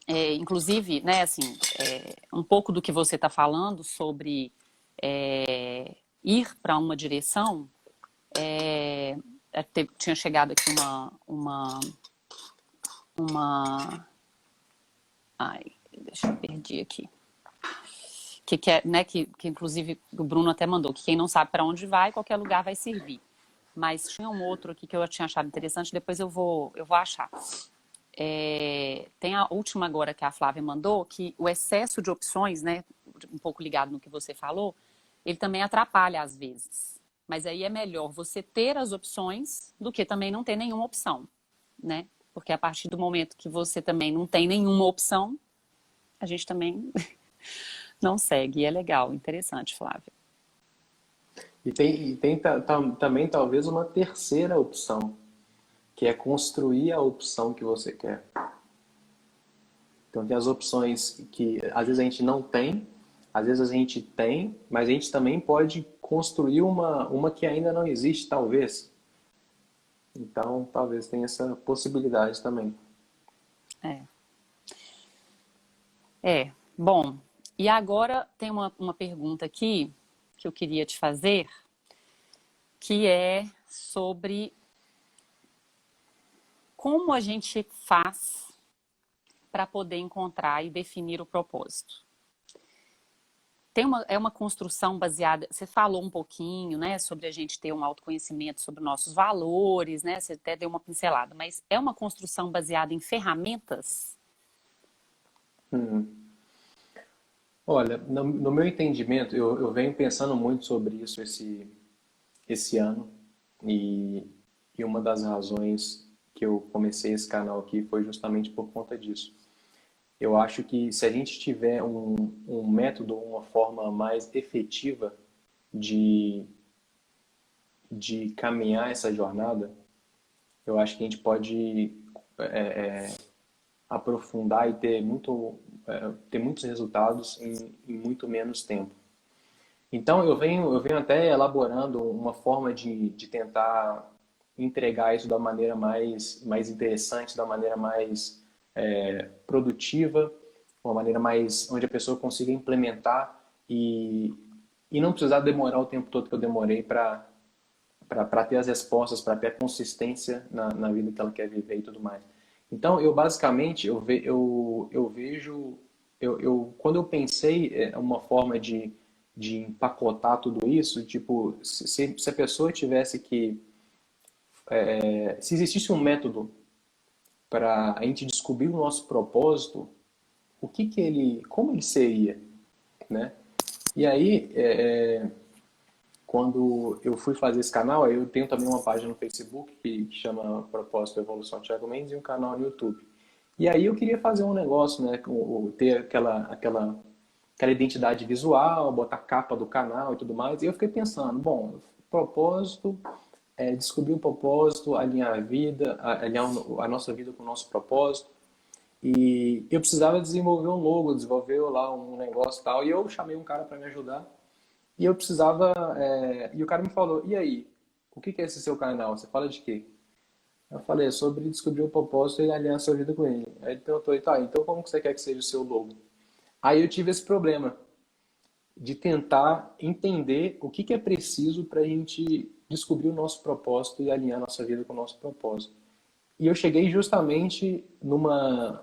inclusive, né, assim, um pouco do que você está falando sobre ir para uma direção, tinha chegado aqui ai, deixa eu perder aqui. Que inclusive o Bruno até mandou, que quem não sabe para onde vai, qualquer lugar vai servir. Mas tinha um outro aqui que eu tinha achado interessante, depois eu vou achar. Tem a última agora que a Flávia mandou, que o excesso de opções, né, um pouco ligado no que você falou, ele também atrapalha às vezes. Mas aí é melhor você ter as opções do que também não ter nenhuma opção, né? Porque a partir do momento que você também não tem nenhuma opção, a gente também não segue. E é legal, interessante, Flávia. E tem também talvez uma terceira opção, que é construir a opção que você quer. Então tem as opções que às vezes a gente não tem, às vezes a gente tem, mas a gente também pode construir uma que ainda não existe, talvez. Então talvez tenha essa possibilidade também. Bom, e agora tem uma pergunta aqui que eu queria te fazer, que é sobre como a gente faz para poder encontrar e definir o propósito. É uma construção baseada, você falou um pouquinho, né, sobre a gente ter um autoconhecimento sobre nossos valores, né, você até deu uma pincelada, mas é uma construção baseada em ferramentas? Olha, no meu entendimento, eu venho pensando muito sobre isso esse ano e uma das razões que eu comecei esse canal aqui foi justamente por conta disso. Eu acho que se a gente tiver um método, uma forma mais efetiva de caminhar essa jornada, eu acho que a gente pode aprofundar e ter muitos resultados em muito menos tempo. Então eu venho até elaborando uma forma de tentar entregar isso da maneira mais interessante, da maneira mais produtiva, uma maneira mais onde a pessoa consiga implementar e não precisar demorar o tempo todo que eu demorei para ter as respostas, para ter a consistência na vida que ela quer viver e tudo mais. Então, eu basicamente, eu vejo, quando eu pensei uma forma de empacotar tudo isso, tipo, se a pessoa tivesse que, se existisse um método para a gente descobrir o nosso propósito, como ele seria, né? E aí, quando eu fui fazer esse canal, eu tenho também uma página no Facebook que chama Propósito Evolução Thiago Mendes e um canal no YouTube. E aí eu queria fazer um negócio, né, ter aquela identidade visual, botar a capa do canal e tudo mais. E eu fiquei pensando, bom, propósito, descobrir o propósito, alinhar a vida, alinhar a nossa vida com o nosso propósito. E eu precisava desenvolver um logo, desenvolver lá um negócio e tal. E eu chamei um cara para me ajudar. E eu precisava. E o cara me falou: e aí? O que é esse seu canal? Você fala de quê? Eu falei: sobre descobrir o propósito e alinhar a sua vida com ele. Aí ele perguntou: tá, então como que você quer que seja o seu logo? Aí eu tive esse problema de tentar entender o que é preciso para a gente descobrir o nosso propósito e alinhar a nossa vida com o nosso propósito. E eu cheguei justamente numa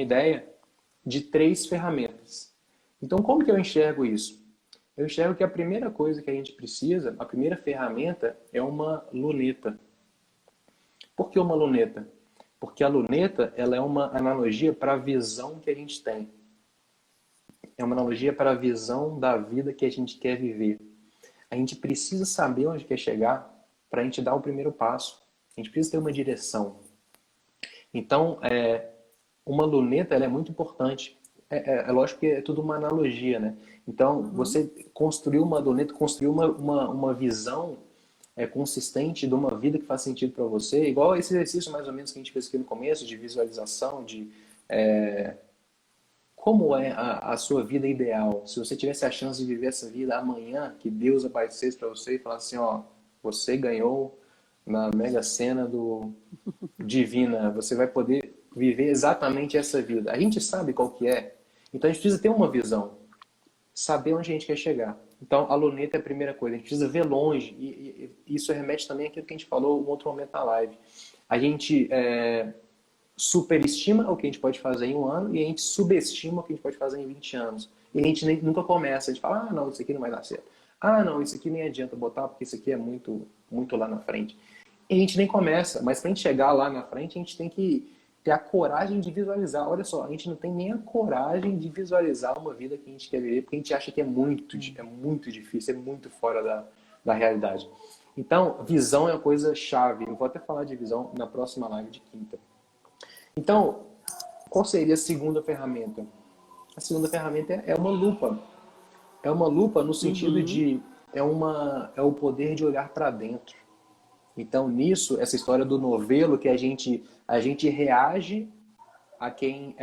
ideia de 3 ferramentas. Então, como que eu enxergo isso? Eu enxergo que a primeira coisa que a gente precisa, a primeira ferramenta é uma luneta. Por que uma luneta? Porque a luneta ela é uma analogia para a visão que a gente tem. É uma analogia para a visão da vida que a gente quer viver. A gente precisa saber onde quer chegar para a gente dar o primeiro passo. A gente precisa ter uma direção. Então, uma luneta ela é muito importante. É lógico que é tudo uma analogia, né? Então, você construir uma luneta, construir uma visão consistente de uma vida que faz sentido para você, igual esse exercício mais ou menos que a gente fez aqui no começo, de visualização, de como é a sua vida ideal. Se você tivesse a chance de viver essa vida amanhã, que Deus aparecesse para você e falasse assim, ó, você ganhou na Mega Sena divina, você vai poder viver exatamente essa vida. A gente sabe qual que é, então a gente precisa ter uma visão, saber onde a gente quer chegar. Então, a luneta é a primeira coisa, a gente precisa ver longe, e isso remete também àquilo que a gente falou em outro momento da live. A gente superestima o que a gente pode fazer em um ano e a gente subestima o que a gente pode fazer em 20 anos. E a gente nunca começa, a gente fala, ah, não, isso aqui não vai dar certo. Ah, não, isso aqui nem adianta botar porque isso aqui é muito, muito lá na frente. E a gente nem começa, mas para a gente chegar lá na frente, a gente tem que ter a coragem de visualizar. Olha só, a gente não tem nem a coragem de visualizar uma vida que a gente quer viver, porque a gente acha que é muito difícil, é muito fora da realidade. Então, visão é uma coisa chave. Eu vou até falar de visão na próxima live de quinta. Então, qual seria a segunda ferramenta? A segunda ferramenta é uma lupa. É uma lupa no sentido de é o poder de olhar para dentro. Então, nisso, essa história do novelo que a gente reage a quem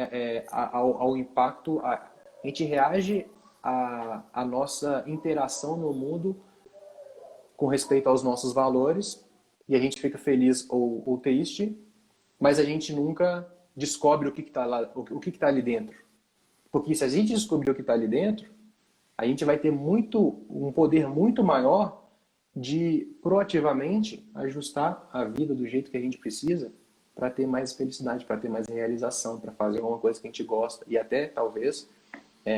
ao impacto, a gente reage à nossa interação no mundo com respeito aos nossos valores e a gente fica feliz ou triste, mas a gente nunca descobre o que está lá, o que está ali dentro. Porque se a gente descobrir o que está ali dentro, a gente vai ter um poder muito maior de proativamente ajustar a vida do jeito que a gente precisa para ter mais felicidade, para ter mais realização, para fazer alguma coisa que a gente gosta e até, talvez,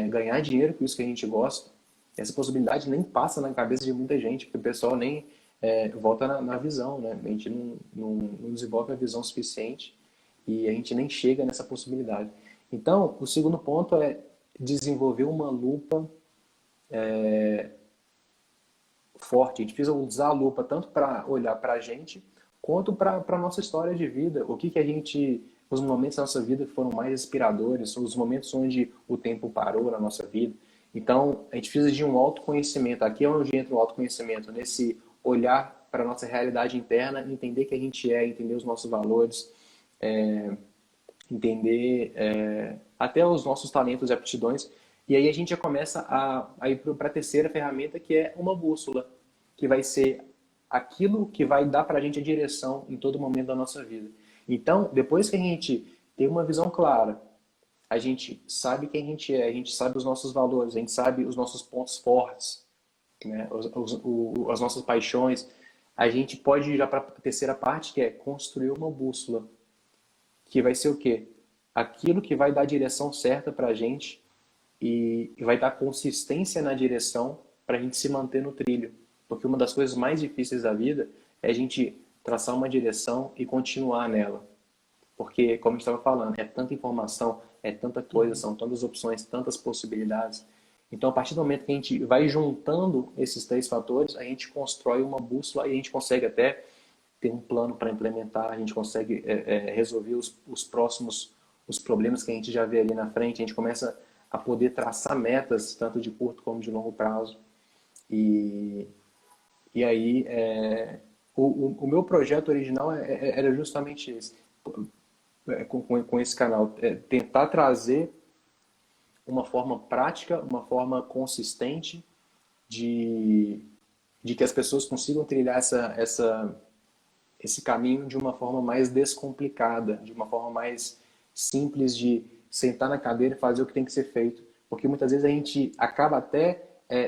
ganhar dinheiro com isso que a gente gosta. Essa possibilidade nem passa na cabeça de muita gente, porque o pessoal nem volta na visão, né? A gente não desenvolve a visão suficiente e a gente nem chega nessa possibilidade. Então, o segundo ponto é desenvolver uma lupa forte. A gente precisa usar a lupa tanto para olhar para a gente, quanto para a nossa história de vida. O que a gente... Os momentos da nossa vida que foram mais inspiradores, os momentos onde o tempo parou na nossa vida. Então, a gente precisa de um autoconhecimento. Aqui é onde entra o autoconhecimento, nesse olhar para a nossa realidade interna, entender quem a gente é, entender os nossos valores, entender até os nossos talentos e aptidões. E aí a gente já começa a ir para a terceira ferramenta, que é uma bússola, que vai ser aquilo que vai dar para a gente a direção em todo momento da nossa vida. Então, depois que a gente tem uma visão clara, a gente sabe quem a gente é, a gente sabe os nossos valores, a gente sabe os nossos pontos fortes, né? As nossas paixões, a gente pode ir já para a terceira parte, que é construir uma bússola, que vai ser o quê? Aquilo que vai dar a direção certa para a gente e vai dar consistência na direção para a gente se manter no trilho. Porque uma das coisas mais difíceis da vida é a gente traçar uma direção e continuar nela. Porque, como a gente estava falando, é tanta informação, é tanta coisa, são tantas opções, tantas possibilidades. Então, a partir do momento que a gente vai juntando esses três fatores, a gente constrói uma bússola e a gente consegue até ter um plano para implementar, a gente consegue resolver os próximos os problemas que a gente já vê ali na frente, a gente começa a poder traçar metas, tanto de curto como de longo prazo. E aí, o meu projeto original era justamente esse, com esse canal, tentar trazer uma forma prática, uma forma consistente de que as pessoas consigam trilhar esse caminho de uma forma mais descomplicada, de uma forma mais simples de sentar na cadeira e fazer o que tem que ser feito. Porque muitas vezes a gente acaba até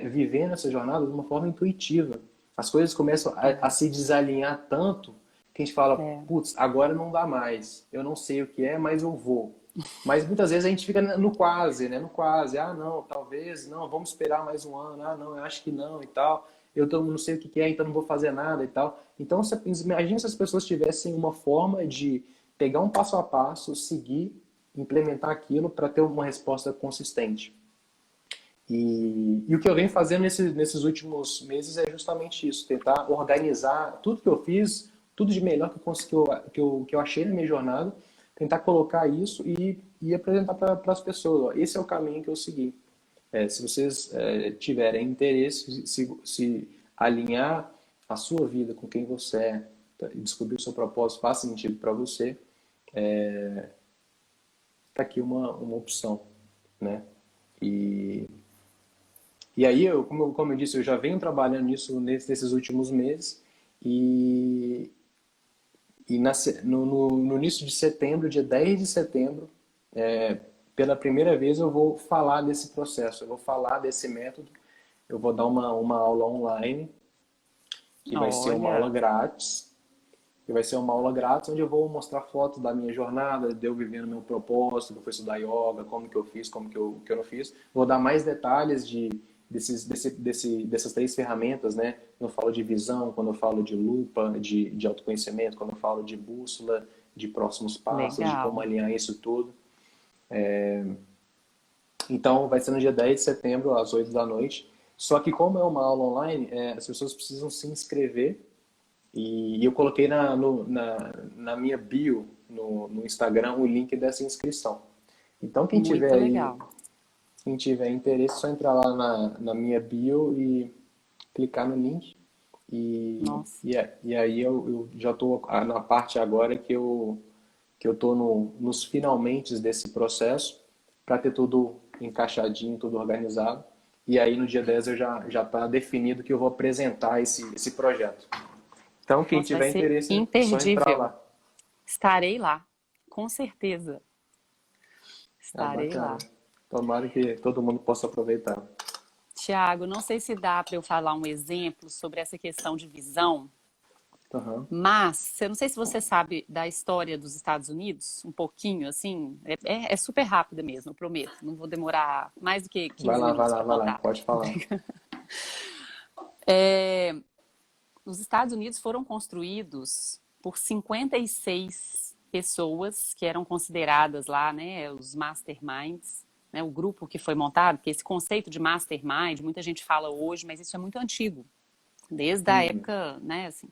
vivendo essa jornada de uma forma intuitiva. As coisas começam a se desalinhar tanto que a gente fala, putz, agora não dá mais. Eu não sei o que é, mas eu vou. Mas muitas vezes a gente fica no quase, né? No quase. Ah, não, talvez, não, vamos esperar mais um ano. Ah, não, eu acho que não e tal. Eu não sei o que é, então não vou fazer nada e tal. Então, imagina se as pessoas tivessem uma forma de pegar um passo a passo, seguir, implementar aquilo para ter uma resposta consistente. E o que eu venho fazendo nesses últimos meses é justamente isso, tentar organizar tudo que eu fiz, tudo de melhor que eu consegui, que eu achei na minha jornada, tentar colocar isso e apresentar para as pessoas. Ó, esse é o caminho que eu segui. Se vocês tiverem interesse, se alinhar a sua vida com quem você é, e descobrir o seu propósito faz sentido para você, tá aqui uma opção, né? E aí, como eu disse, eu já venho trabalhando nisso nesses últimos meses e E no início de setembro, dia 10 de setembro, pela primeira vez eu vou falar desse processo, eu vou falar desse método, eu vou dar uma aula online, que vai ser uma aula Olha, grátis, onde eu vou mostrar fotos da minha jornada, de eu vivendo meu propósito, que eu fui estudar yoga, como que eu fiz, como que eu não fiz. Vou dar mais detalhes dessas três ferramentas, né? Quando eu falo de visão, quando eu falo de lupa, de autoconhecimento, quando eu falo de bússola, de próximos passos, de como legal. alinhar isso tudo. Então, vai ser no dia 10 de setembro, às 8 da noite. Só que como é uma aula online, as pessoas precisam se inscrever. E eu coloquei na minha bio, no Instagram, o link dessa inscrição. Então, Muito legal. quem tiver interesse, é só entrar lá na minha bio e clicar no link. Nossa, E aí eu já estou na parte agora que eu estou nos finalmente desse processo, para ter tudo encaixadinho, tudo organizado. E aí no dia 10 eu já está definido que eu vou apresentar esse projeto. Então, quem nossa, vai tiver ser interesse, é só entrar imperdível. lá. Estarei lá, com certeza. Ah, Estarei bacana. lá. Tomara que todo mundo possa aproveitar. Tiago, não sei se dá para eu falar um exemplo sobre essa questão de visão, Aham. mas eu não sei se você sabe da história dos Estados Unidos, um pouquinho, assim, é super rápida mesmo, eu prometo. Não vou demorar mais do que Vai 15 lá, vai minutos lá, para vai lá. contar. Pode falar. Os Estados Unidos foram construídos por 56 pessoas que eram consideradas lá, né, os masterminds, né, o grupo que foi montado, porque esse conceito de mastermind, muita gente fala hoje, mas isso é muito antigo, desde a Uhum. época, né, assim,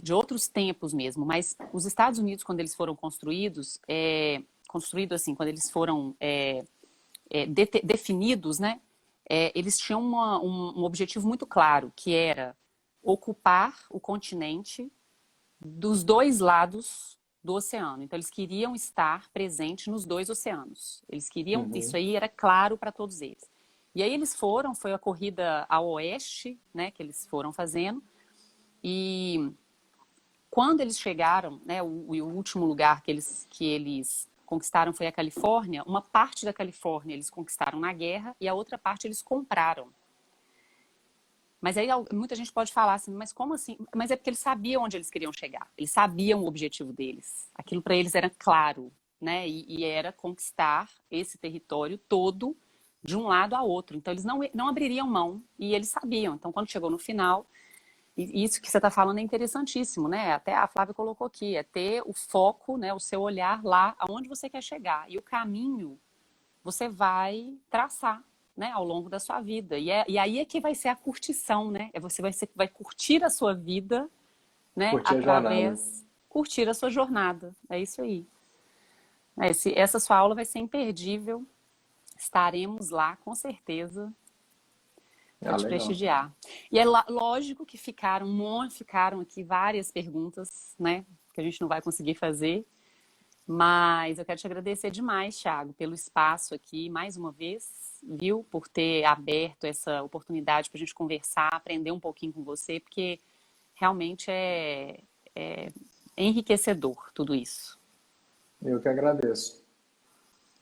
de outros tempos mesmo. Mas os Estados Unidos, quando eles foram construídos, assim, quando eles foram definidos, né, eles tinham um objetivo muito claro, que era ocupar o continente dos dois lados do oceano. Então, eles queriam estar presentes nos dois oceanos. Eles queriam, isso Uhum. aí era claro para todos eles. E aí eles foram, foi a corrida ao oeste, né, que eles foram fazendo. E quando eles chegaram, né, o último lugar que eles conquistaram foi a Califórnia. Uma parte da Califórnia eles conquistaram na guerra e a outra parte eles compraram. Mas aí muita gente pode falar assim, mas como assim? Mas é porque eles sabiam onde eles queriam chegar. Eles sabiam o objetivo deles. Aquilo para eles era claro, né? E era conquistar esse território todo de um lado a outro. Então eles não abririam mão e eles sabiam. Então quando chegou no final, e isso que você está falando é interessantíssimo, né? Até a Flávia colocou aqui, é ter o foco, né? O seu olhar lá aonde você quer chegar. E o caminho você vai traçar, né, ao longo da sua vida. E aí é que vai ser a curtição, né? Você vai curtir a sua vida, né, Curti a jornada. curtir a sua jornada. É isso aí. Essa sua aula vai ser imperdível. Estaremos lá, com certeza, para Ah, te legal. prestigiar. E é lógico que ficaram aqui várias perguntas, né, que a gente não vai conseguir fazer. Mas eu quero te agradecer demais, Thiago, pelo espaço aqui, mais uma vez, viu? Por ter aberto essa oportunidade para a gente conversar, aprender um pouquinho com você, porque realmente é enriquecedor tudo isso. Eu que agradeço.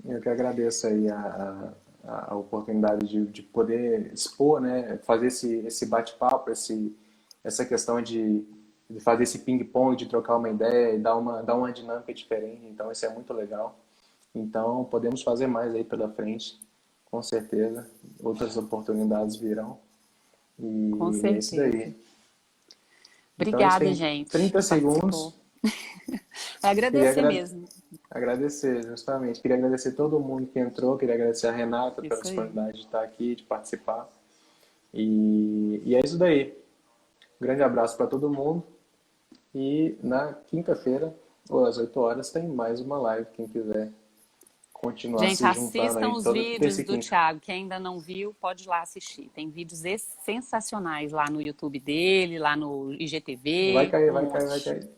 Eu que agradeço aí a oportunidade de poder expor, né? Fazer esse bate-papo, essa questão de fazer esse ping-pong, de trocar uma ideia e dar uma dinâmica diferente. Então, isso é muito legal. Então, podemos fazer mais aí pela frente, com certeza. Outras oportunidades virão. Com E é isso certeza. daí. Então, a gente Obrigada, tem gente, 30 que participou. segundos. É Queria agradecer mesmo. agradecer, justamente. Queria agradecer todo mundo que entrou. Queria agradecer a Renata pela Isso aí. disponibilidade de estar aqui, de participar. E é isso daí. Um grande abraço para todo mundo. E na quinta-feira, ou às 8 horas, tem mais uma live. Quem quiser continuar Gente, se juntando assistam aí os toda terça vídeos e do quinta. Thiago. Quem ainda não viu, pode ir lá assistir. Tem vídeos sensacionais lá no YouTube dele, lá no Vai IGTV, cair, um vai cair, vai monte. cair.